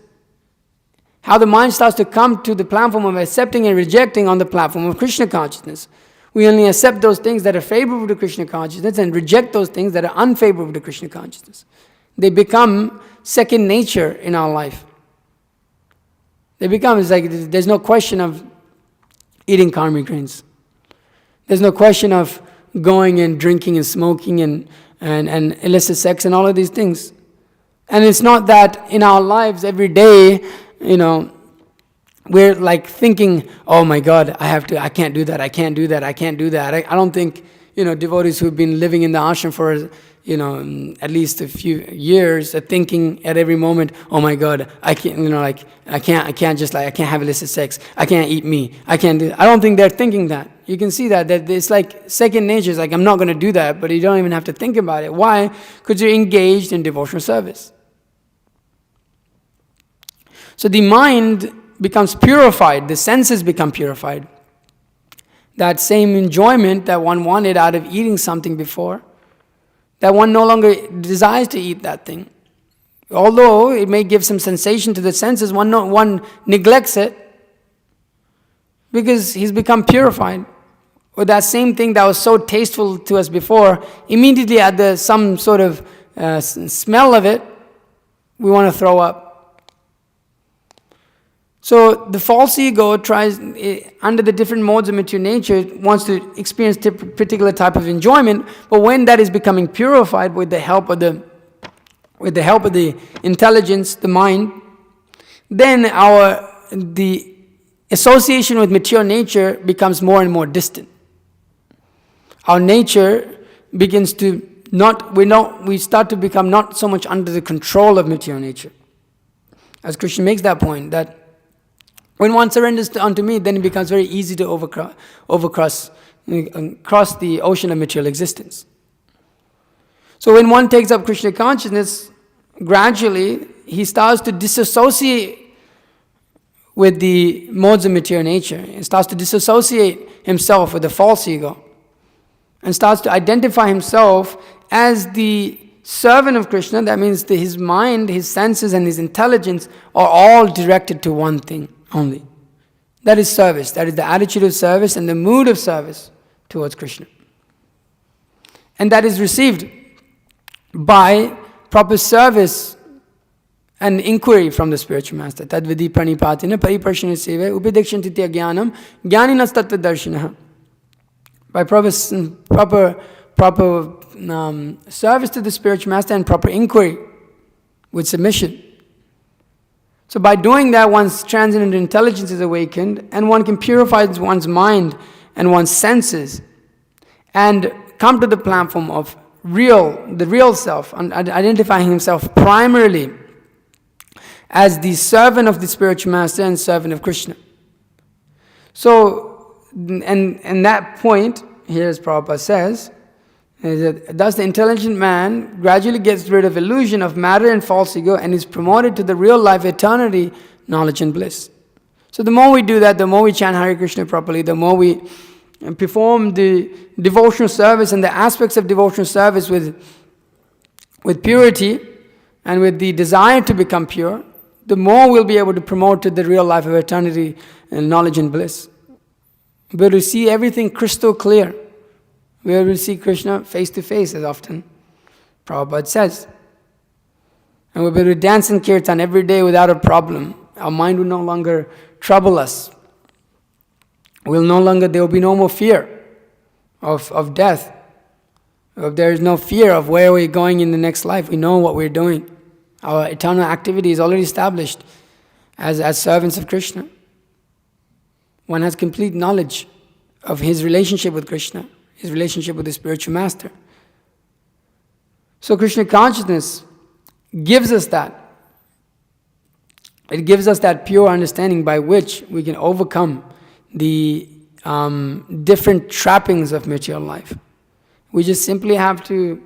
How the mind starts to come to the platform of accepting and rejecting on the platform of Krishna consciousness. We only accept those things that are favorable to Krishna consciousness and reject those things that are unfavorable to Krishna consciousness. They become second nature in our life. It's like there's no question of eating karmic grains. There's no question of going and drinking and smoking and illicit sex and all of these things. And it's not that in our lives every day, we're like thinking, oh my God, I can't do that. I don't think, devotees who've been living in the ashram for, at least a few years are thinking at every moment, oh my God, I can't have illicit sex. I can't eat meat. I don't think they're thinking that. You can see that it's like second nature. It's like, I'm not going to do that, but you don't even have to think about it. Why? Because you're engaged in devotional service. So the mind becomes purified, the senses become purified. That same enjoyment that one wanted out of eating something before, that one no longer desires to eat that thing. Although it may give some sensation to the senses, one neglects it because he's become purified. Or that same thing that was so tasteful to us before, immediately at some sort of smell of it, we want to throw up. So the false ego tries, under the different modes of material nature, wants to experience particular type of enjoyment. But when that is becoming purified with the help of the intelligence, the mind, then the association with material nature becomes more and more distant. Our nature begins to we start to become not so much under the control of material nature. As Krishna makes that point, that When one surrenders unto me, then it becomes very easy to cross the ocean of material existence. So when one takes up Krishna consciousness, gradually he starts to disassociate with the modes of material nature. He starts to disassociate himself with the false ego and starts to identify himself as the servant of Krishna. That means that his mind, his senses and his intelligence are all directed to one thing only. That is service. That is the attitude of service and the mood of service towards Krishna. And that is received by proper service and inquiry from the spiritual master. Tadvidi pranipatina pariprashana seva upidikshanti jnanam jnaninas tattva darshinaha. By proper service to the spiritual master and proper inquiry with submission. So by doing that, one's transcendental intelligence is awakened and one can purify one's mind and one's senses and come to the platform of the real self, and identifying himself primarily as the servant of the spiritual master and servant of Krishna. So, and that point, here as Prabhupada says, is that thus the intelligent man gradually gets rid of illusion of matter and false ego and is promoted to the real life, eternity, knowledge and bliss. So the more we do that, the more we chant Hare Krishna properly, the more we perform the devotional service and the aspects of devotional service with purity and with the desire to become pure, the more we'll be able to promote to the real life of eternity and knowledge and bliss. We'll be able to see everything crystal clear. We'll be able to see Krishna face to face, as often Prabhupada says. And we'll be able to dance in kirtan every day without a problem. Our mind will no longer trouble us. There will be no more fear of death. There is no fear of where we're going in the next life. We know what we're doing. Our eternal activity is already established as servants of Krishna. One has complete knowledge of his relationship with Krishna, his relationship with the spiritual master. So Krishna consciousness gives us that. It gives us that pure understanding by which we can overcome the different trappings of material life. We just simply have to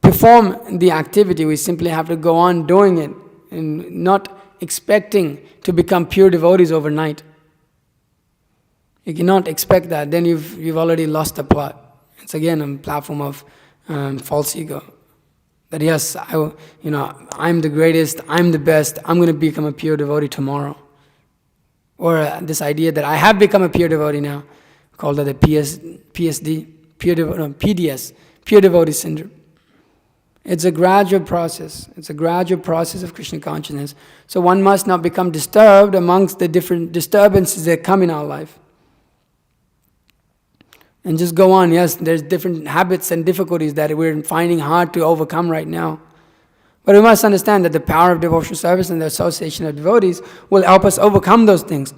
perform the activity. We simply have to go on doing it and not expecting to become pure devotees overnight. You cannot expect that. Then you've already lost the plot. It's again a platform of false ego. That yes, I'm the greatest, I'm the best, I'm going to become a pure devotee tomorrow. Or this idea that I have become a pure devotee now, called the PDS, pure devotee syndrome. It's a gradual process. It's a gradual process of Krishna consciousness. So one must not become disturbed amongst the different disturbances that come in our life. And just go on. Yes, there's different habits and difficulties that we're finding hard to overcome right now. But we must understand that the power of devotional service and the association of devotees will help us overcome those things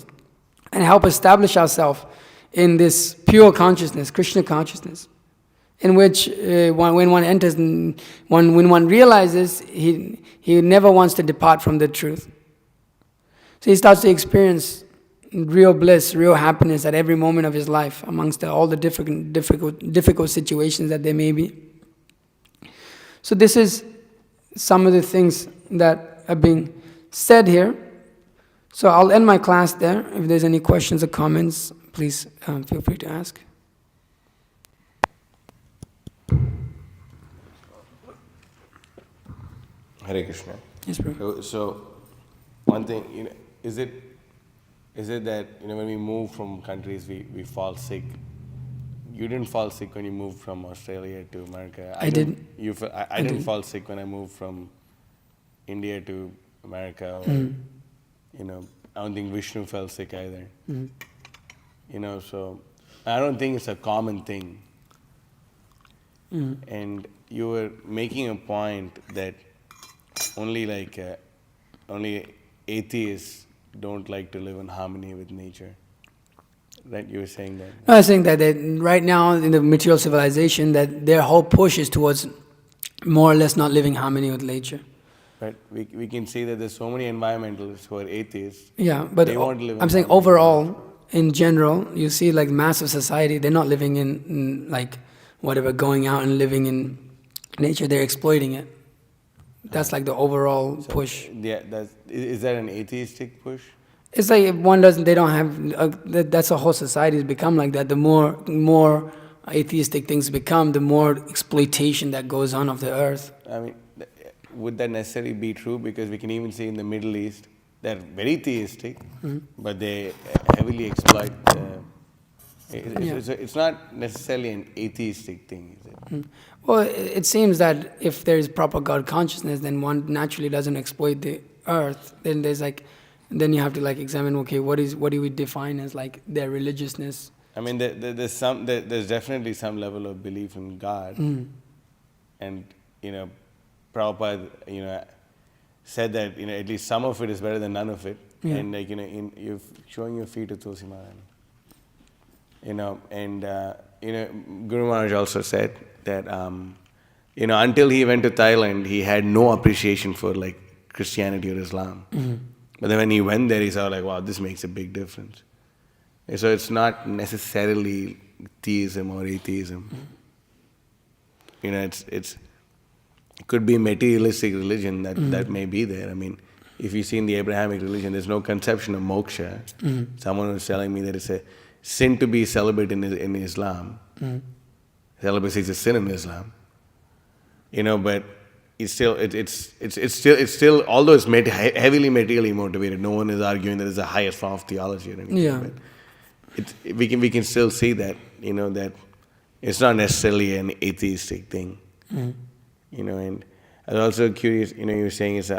and help establish ourselves in this pure consciousness, Krishna consciousness, in which when one enters, when one realizes he never wants to depart from the truth. So he starts to experience real bliss, real happiness at every moment of his life amongst all the difficult situations that there may be. So this is some of the things that are being said here. So I'll end my class there. If there's any questions or comments, please feel free to ask. Hare Krishna. Yes, Prabhu. So one thing, is it that when we move from countries we fall sick? You didn't fall sick when you moved from Australia to America. I did. I didn't fall sick when I moved from India to America. Or, I don't think Vishnu fell sick either. So I don't think it's a common thing. And you were making a point that only atheists don't like to live in harmony with nature. Right, you were saying that. I was saying that right now in the material civilization, that their whole push is towards more or less not living harmony with nature. But we can see that there's so many environmentalists who are atheists. Yeah, but They won't live in I'm saying harmony. overall, in general, you see like massive society, they're not living in like whatever, going out and living in nature, they're exploiting it. That's like the overall push. Yeah, is that an atheistic push? It's like if one doesn't, they don't have, that's a whole society has become like that. The more atheistic things become, the more exploitation that goes on of the earth. I mean, would that necessarily be true? Because we can even see in the Middle East, they're very theistic, but they heavily exploit. It's not necessarily an atheistic thing, is it? Well, it seems that if there is proper God consciousness, then one naturally doesn't exploit the earth. Then there's like, then you have to like examine. Okay, what do we define as like their religiousness? I mean, there's definitely some level of belief in God, and Prabhupada, said that at least some of it is better than none of it, and like you're showing your feet to Tulsi Maharaj, and Guru Maharaj also said that until he went to Thailand, he had no appreciation for like Christianity or Islam, but then when he went there, he saw like, wow, this makes a big difference. And so it's not necessarily theism or atheism. It could be materialistic religion that may be there. I mean, if you see in the Abrahamic religion, there's no conception of moksha. Someone was telling me that it's a sin to be celibate in Islam. Celibacy is a sin in Islam. But it's still although it's heavily materially motivated, no one is arguing that it's the highest form of theology or anything. Yeah. But we can still see that that it's not necessarily an atheistic thing. And I was also curious. You were saying it's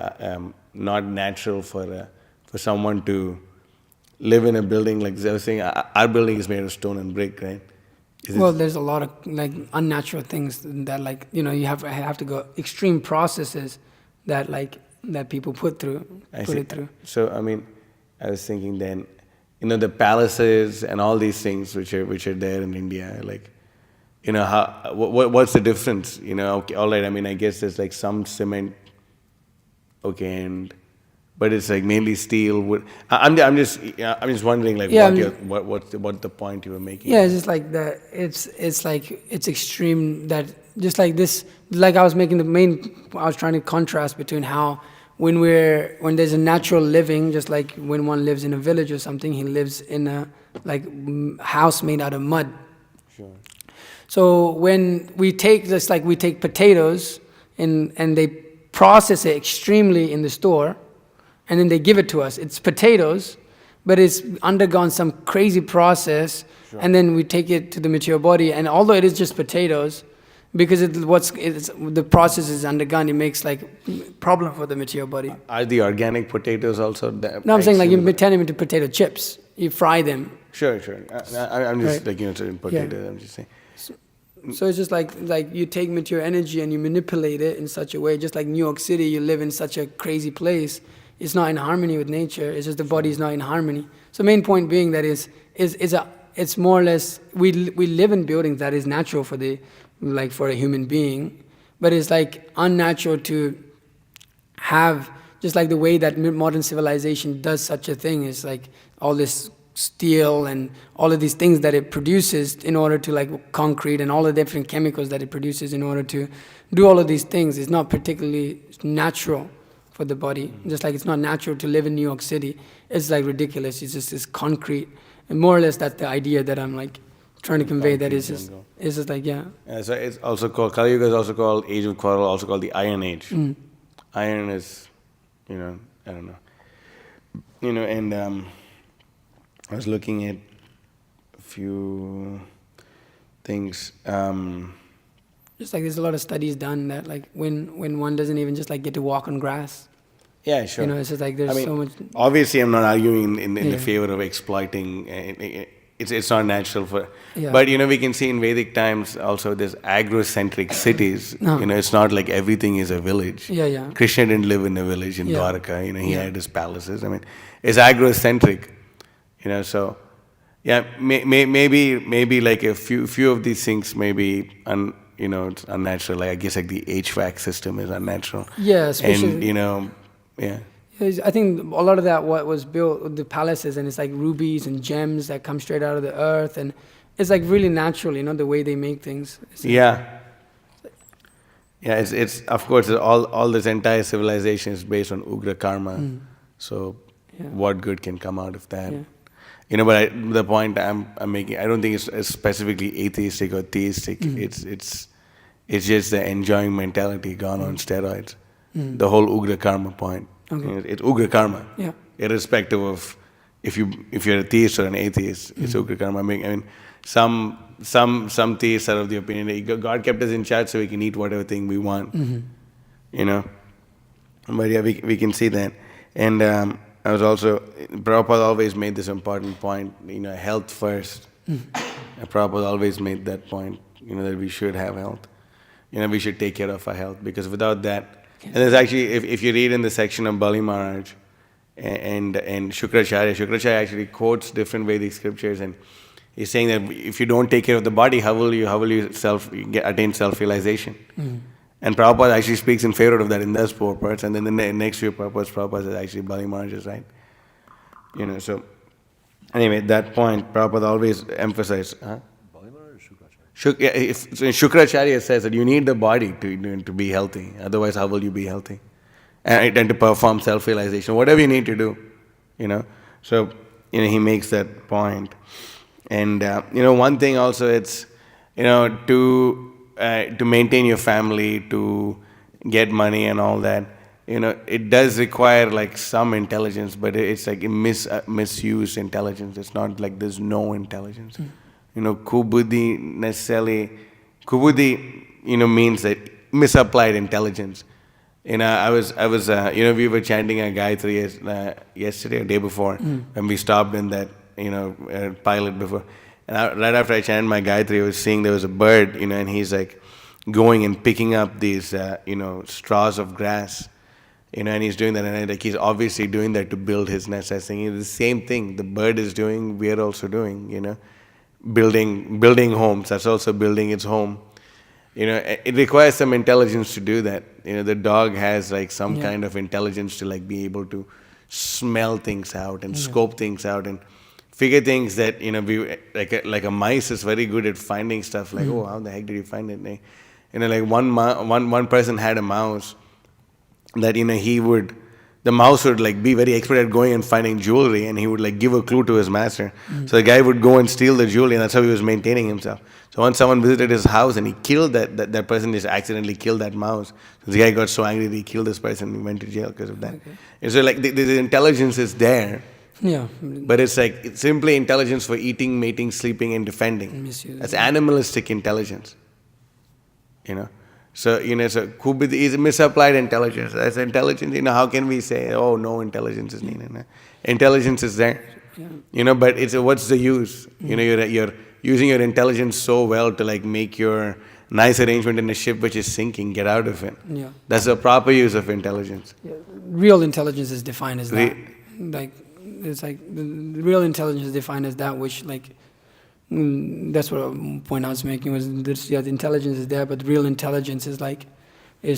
not natural for someone to live in a building like this. I was saying our building is made of stone and brick, right? Well, there's a lot of like unnatural things that like you have to go extreme processes that people put it through. So I mean, I was thinking then, the palaces and all these things which are there in India, like, what's the difference? Okay, all right. I mean, I guess there's like some cement, okay, but it's like mainly steel, wood. I'm just wondering like what the point you were making. Yeah, it's just like that. It's like it's extreme that just like this. Like I was trying to contrast between how when there's a natural living, just like when one lives in a village or something, he lives in a house made out of mud. Sure. So when we take potatoes and they process it extremely in the store, and then they give it to us. It's potatoes, but it's undergone some crazy process, and then we take it to the material body. And although it is just potatoes, because the process is undergone, it makes like problem for the material body. Are the organic potatoes also? No, I'm saying like you turn them into potato chips. You fry them. Sure. I'm just Right. potatoes. Yeah. I'm just saying. So it's just like you take material energy and you manipulate it in such a way. Just like New York City, you live in such a crazy place. It's not in harmony with nature. It's just the body is not in harmony. So main point being that it's more or less we live in buildings that is natural for a human being, but it's like unnatural to have just like the way that modern civilization does such a thing is like all this steel and all of these things that it produces in order to like concrete and all the different chemicals that it produces in order to do all of these things is not particularly natural for the body. Just like it's not natural to live in New York City. It's like ridiculous. It's just this concrete. And more or less that's the idea that I'm like trying to convey, that it's just like, yeah. So it's also called, Kali Yuga is also called Age of Coral, also called the Iron Age. Iron is, I don't know. And I was looking at a few things. Just like there's a lot of studies done that like when one doesn't even just like get to walk on grass. Yeah, sure. It's just like there's so much. Obviously, I'm not arguing in the favor of exploiting. It's not natural for. Yeah. But we can see in Vedic times also there's agrocentric cities. It's not like everything is a village. Yeah. Krishna didn't live in a village in Dwarka. He had his palaces. I mean, it's agrocentric. So yeah, maybe like a few of these things maybe it's unnatural. Like I guess like the HVAC system is unnatural. Yeah, especially. And yeah. I think a lot of that what was built, the palaces, and it's like rubies and gems that come straight out of the earth, and it's like really natural, the way they make things. Yeah. Yeah, it's of course all this entire civilization is based on Ugra karma. So what good can come out of that? Yeah. But the point I'm making, I don't think it's specifically atheistic or theistic. It's just the enjoying mentality gone on steroids. The whole Ugra karma point. Okay. It's Ugra karma. Yeah. Irrespective of if you're a theist or an atheist, it's Ugra karma. I mean, some theists are of the opinion that God kept us in charge so we can eat whatever thing we want. But yeah, we can see that. And I was also, Prabhupada always made this important point, health first. Prabhupada always made that point, that we should have health. We should take care of our health, because without that, and there's actually, if you read in the section of Bali Maharaj and Shukracharya actually quotes different Vedic scriptures, and he's saying that if you don't take care of the body, how will you attain self-realization? And Prabhupada actually speaks in favor of that in those 4 parts, and then the next few purports, Prabhupada says actually Bali Maharaj is right. So anyway, that point Prabhupada always emphasized. Huh? Bali Maharaj or Shukracharya? Shukracharya says that you need the body to be healthy, otherwise how will you be healthy? And to perform self-realization, whatever you need to do, So, he makes that point. And, one thing also, it's, to maintain your family, to get money and all that, it does require like some intelligence, but it's like misused intelligence. It's not like there's no intelligence. Kubuddhi means that misapplied intelligence. I was we were chanting a Gayatri yesterday or day before, when we stopped in that, pilot before. And right after I chanted my Gayatri, I was seeing there was a bird, and he's like going and picking up these, straws of grass, and he's doing that, and like he's obviously doing that to build his nest. I was thinking the same thing the bird is doing, we are also doing, building homes. That's also building its home. It requires some intelligence to do that. The dog has like some kind of intelligence to like be able to smell things out and scope things out and figure things that, we like a mice is very good at finding stuff like, oh, how the heck did you find it? Like one person had a mouse that, the mouse would like be very expert at going and finding jewelry, and he would like give a clue to his master. So the guy would go and steal the jewelry, and that's how he was maintaining himself. So once someone visited his house and he killed that person, just accidentally killed that mouse. So the guy got so angry that he killed this person and he went to jail because of that. Okay. And so like the intelligence is there. Yeah. But it's like it's simply intelligence for eating, mating, sleeping, and defending. That's animalistic intelligence. So, so Kubuddhi is misapplied intelligence. That's intelligence. How can we say, oh, no intelligence is needed? Intelligence is there. Yeah. But what's the use? You're using your intelligence so well to like make your nice arrangement in a ship which is sinking, get out of it. Yeah. That's the proper use of intelligence. Yeah. Real intelligence is defined as that. It's like the real intelligence is defined as that which like, that's what a point I was making was this, the intelligence is there, but real intelligence is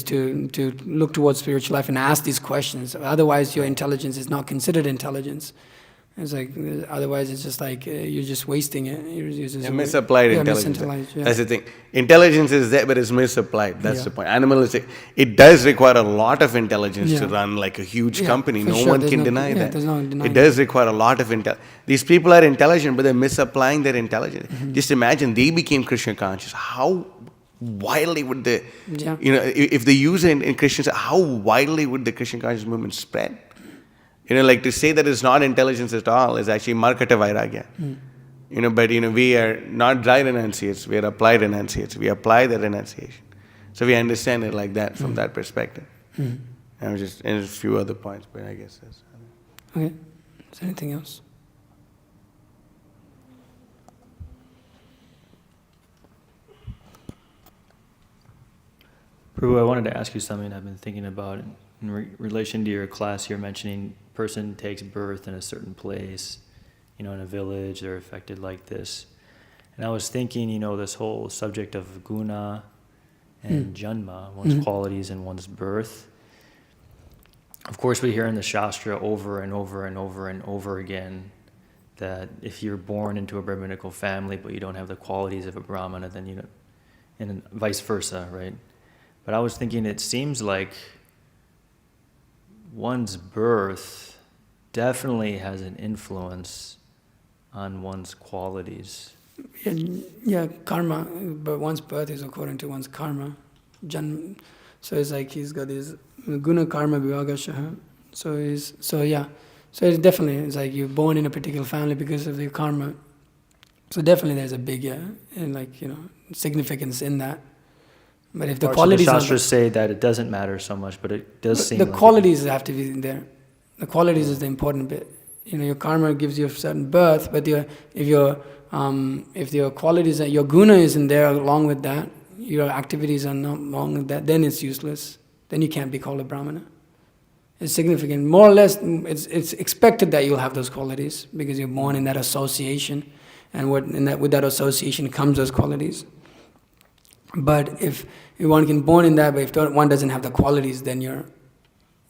to look towards spiritual life and ask these questions. Otherwise, your intelligence is not considered intelligence. It's like, otherwise it's just like, you're just wasting it. You're just misapplied intelligence. That's the thing. Intelligence is there, but it's misapplied. That's the point. Animalistic. It does require a lot of intelligence to run like a huge company. No one can deny that. It does require a lot of intelligence. These people are intelligent, but they're misapplying their intelligence. Just imagine, they became Krishna conscious. How widely would the, if they use it in Krishna, how widely would the Krishna conscious movement spread? Like to say that it's not intelligence at all is actually markata vairagya. But we are not dry renunciates, we are applied renunciates. We apply the renunciation. So we understand it like that, from that perspective. And a few other points, but I guess that's... Okay. Is there anything else? Prabhu, I wanted to ask you something I've been thinking about in relation to your class. You're mentioning person takes birth in a certain place, in a village, they're affected like this. And I was thinking, this whole subject of guna and janma, one's qualities and one's birth. Of course, we hear in the Shastra over and over and over and over again that if you're born into a Brahminical family but you don't have the qualities of a Brahmana, then you don't, and vice versa, right? But I was thinking, it seems like one's birth definitely has an influence on one's qualities. Yeah, karma, but one's birth is according to one's karma. So it's like he's got this guna karma vivagashah. So it's definitely, it's like you're born in a particular family because of your karma. So definitely there's a big, significance in that. But if the qualities... The Shastras say that it doesn't matter so much, but it does seem the like qualities have to be there. The qualities is the important bit. Your karma gives you a certain birth, but if your qualities, your guna isn't there along with that, your activities are not along with that, then it's useless. Then you can't be called a Brahmana. It's significant. More or less, it's expected that you'll have those qualities because you're born in that association, and with that association comes those qualities. But if one can born in that, but if one doesn't have the qualities, then you're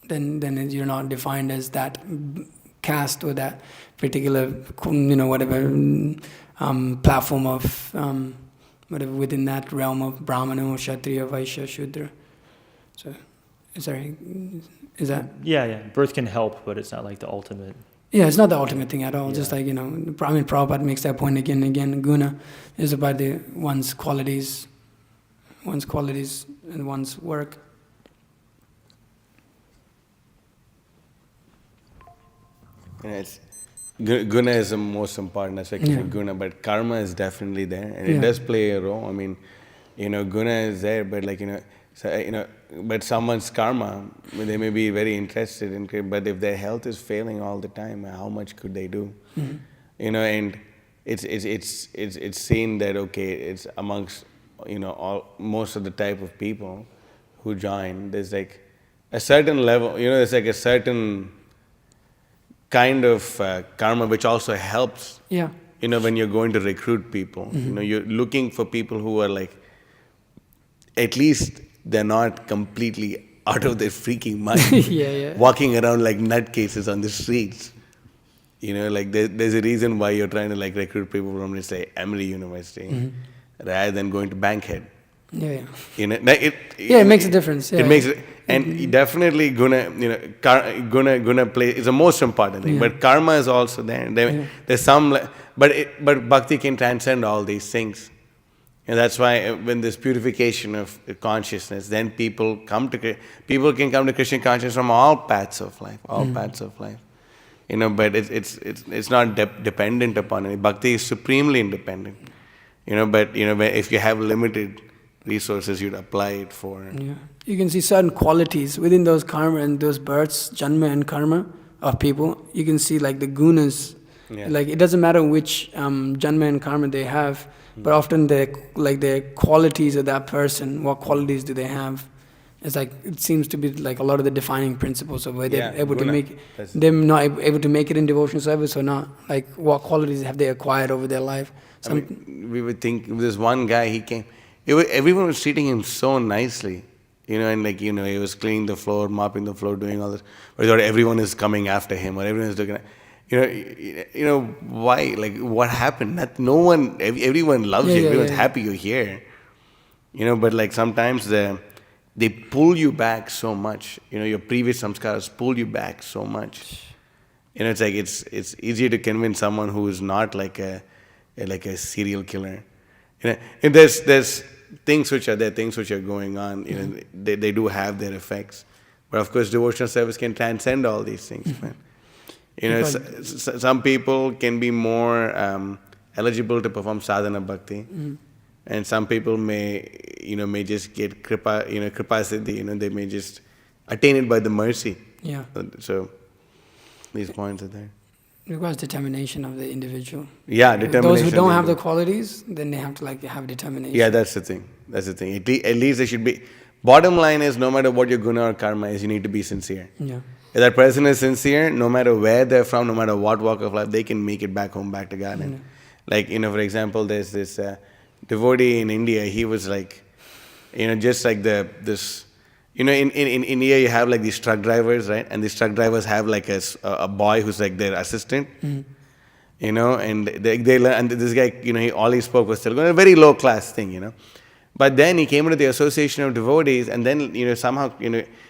not defined as that caste or that particular, platform of whatever within that realm of Brahmana or Kshatriya, Vaishya, Shudra. So, sorry, is that? Yeah. Birth can help, but it's not like the ultimate. Yeah, it's not the ultimate thing at all. Yeah. Just like, Prabhupada makes that point again and again. Guna is about one's qualities and one's work. It's guna is the most important aspect of guna, but karma is definitely there, and it does play a role. I mean, guna is there, but but someone's karma, they may be very interested in, but if their health is failing all the time, how much could they do? Mm-hmm. And it's seen that it's amongst most of the type of people who join. There's like a certain level, there's like a certain kind of karma which also helps. Yeah. When you're going to recruit people, you're looking for people who are like, at least they're not completely out of their freaking mind, walking around like nutcases on the streets. There's a reason why you're trying to like recruit people from, let's say, Emory University, rather than going to Bankhead. Yeah. It makes a difference. Yeah, it makes it, and definitely guna play is the most important thing. But karma is also there. There's some, but bhakti can transcend all these things, and that's why when there's purification of consciousness, then people can come to Krishna consciousness from all paths of life, But it's not dependent upon it. Bhakti is supremely independent. But if you have limited resources, you'd apply it for. Yeah. You can see certain qualities within those karma and those births, janma and karma of people. You can see like the gunas. Yeah. Like it doesn't matter which janma and karma they have, but often the qualities of that person. What qualities do they have? It's like it seems to be like a lot of the defining principles of whether they're able to make them not able to make it in devotional service or not. Like what qualities have they acquired over their life? We would think this one guy, he came. Everyone was treating him so nicely, and he was cleaning the floor, mopping the floor, doing all this. But everyone is coming after him, or everyone is looking at, why? Like, what happened? Everyone loves you, everyone's happy you're here. But like sometimes they pull you back so much. Your previous samskaras pull you back so much. It's like it's easier to convince someone who is not like a serial killer. And there's things which are there, things which are going on. They do have their effects, but of course, devotional service can transcend all these things, man. Some people can be more eligible to perform sadhana bhakti, and some people may just get kripa siddhi. They may just attain it by the mercy. Yeah. So these points are there. It requires determination of the individual. Yeah, determination. Those who don't have the qualities, then they have to have determination. Yeah, that's the thing. At least they should be. Bottom line is, no matter what your guna or karma is, you need to be sincere. Yeah. If that person is sincere, no matter where they're from, no matter what walk of life, they can make it back home, back to Garden. Like, for example, there's this devotee in India. He was like, just like this. In India you have like these truck drivers, right? And these truck drivers have like a boy who's like their assistant. And they learn, and this guy, all he spoke was Telugu, a very low class thing, But then he came into the association of devotees, and then, somehow,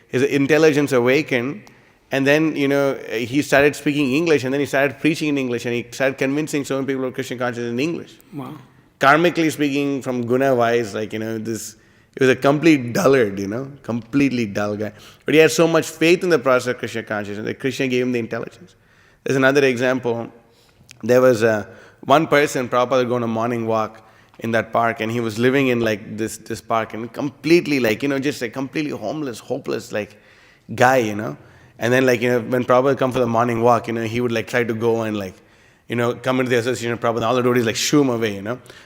his intelligence awakened, and then, he started speaking English, and then he started preaching in English, and he started convincing so many people of Krishna consciousness in English. Wow. Karmically speaking, from guna-wise, like, he was a complete dullard, completely dull guy. But he had so much faith in the process of Krishna consciousness that Krishna gave him the intelligence. There's another example. There was one person, Prabhupada, going on a morning walk in that park, and he was living in like this park, and completely like, just a completely homeless, hopeless like guy, And then like, when Prabhupada come for the morning walk, he would like try to go and like, come into the association of Prabhupada, and all the devotees like shoo him away,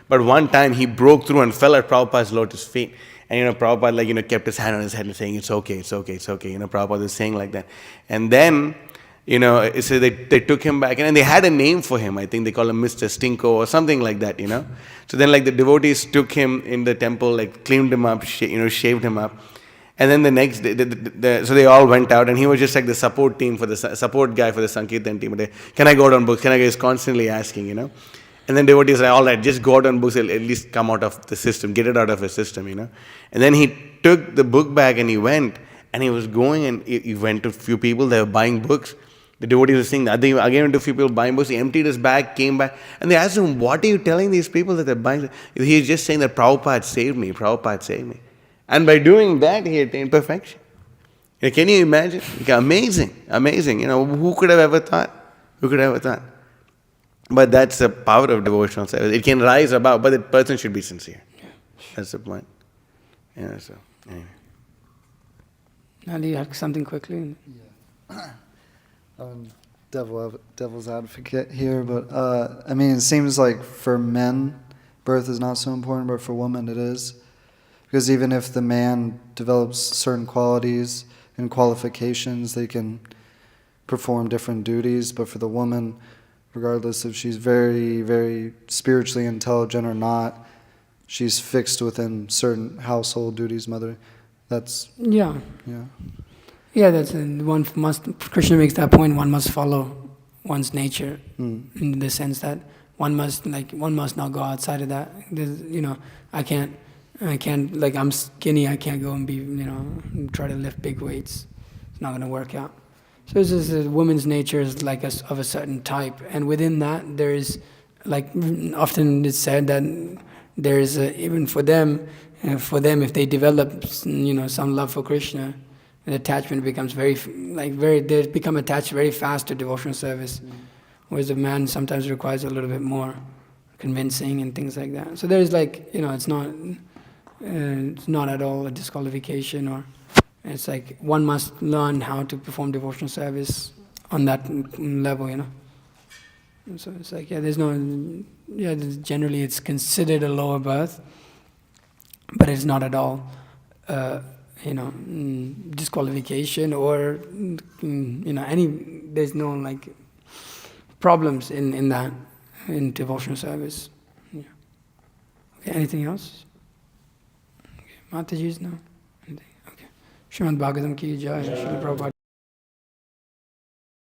But one time he broke through and fell at Prabhupada's lotus feet. And Prabhupada like, kept his hand on his head and saying, it's okay, it's okay, it's okay. Prabhupada was saying like that. And then, so they took him back, and they had a name for him. I think they call him Mr. Stinko or something like that, So then like the devotees took him in the temple, like cleaned him up, shaved him up. And then the next day, so they all went out, and he was just like the support team for the support guy for the Sankirtan team. Can I go out on books? Can I go? He's constantly asking, And then devotees are all right, just go out on books, at least come out of the system, get it out of his system, And then he took the book bag and he went, and he was going, and he went to a few people, they were buying books. The devotees were saying that. Again went to a few people buying books. He emptied his bag, came back, and they asked him, what are you telling these people that they're buying? He's just saying that Prabhupada saved me, Prabhupada saved me. And by doing that, he attained perfection. Can you imagine? Amazing, amazing. Who could have ever thought? Who could have ever thought? But that's the power of devotional service. It can rise above, but the person should be sincere. That's the point. So, anyway. Now, do you have something quickly? Yeah. Devil's advocate here, but it seems like for men, birth is not so important, but for women it is. Because even if the man develops certain qualities and qualifications, they can perform different duties, but for the woman, regardless if she's very, very spiritually intelligent or not, she's fixed within certain household duties, mother. That's... Yeah. Yeah. Yeah, one must, Krishna makes that point, one must follow one's nature in the sense that one must not go outside of that. I can't, like I'm skinny, I can't go and be, try to lift big weights. It's not going to work out. So it's just a woman's nature is like of a certain type, and within that there is, like often it's said that there is even for them if they develop some love for Krishna, the attachment becomes they become attached very fast to devotional service, whereas a man sometimes requires a little bit more convincing and things like that. So there's it's not at all a disqualification, or it's like one must learn how to perform devotional service on that level, And so it's like, generally it's considered a lower birth, but it's not at all, disqualification or, there's no problems in that, in devotional service. Yeah. Okay, anything else? Okay. Mataji's no? Anything? Okay. Srimad Bhagavatam ki jai, Srila Prabhupada.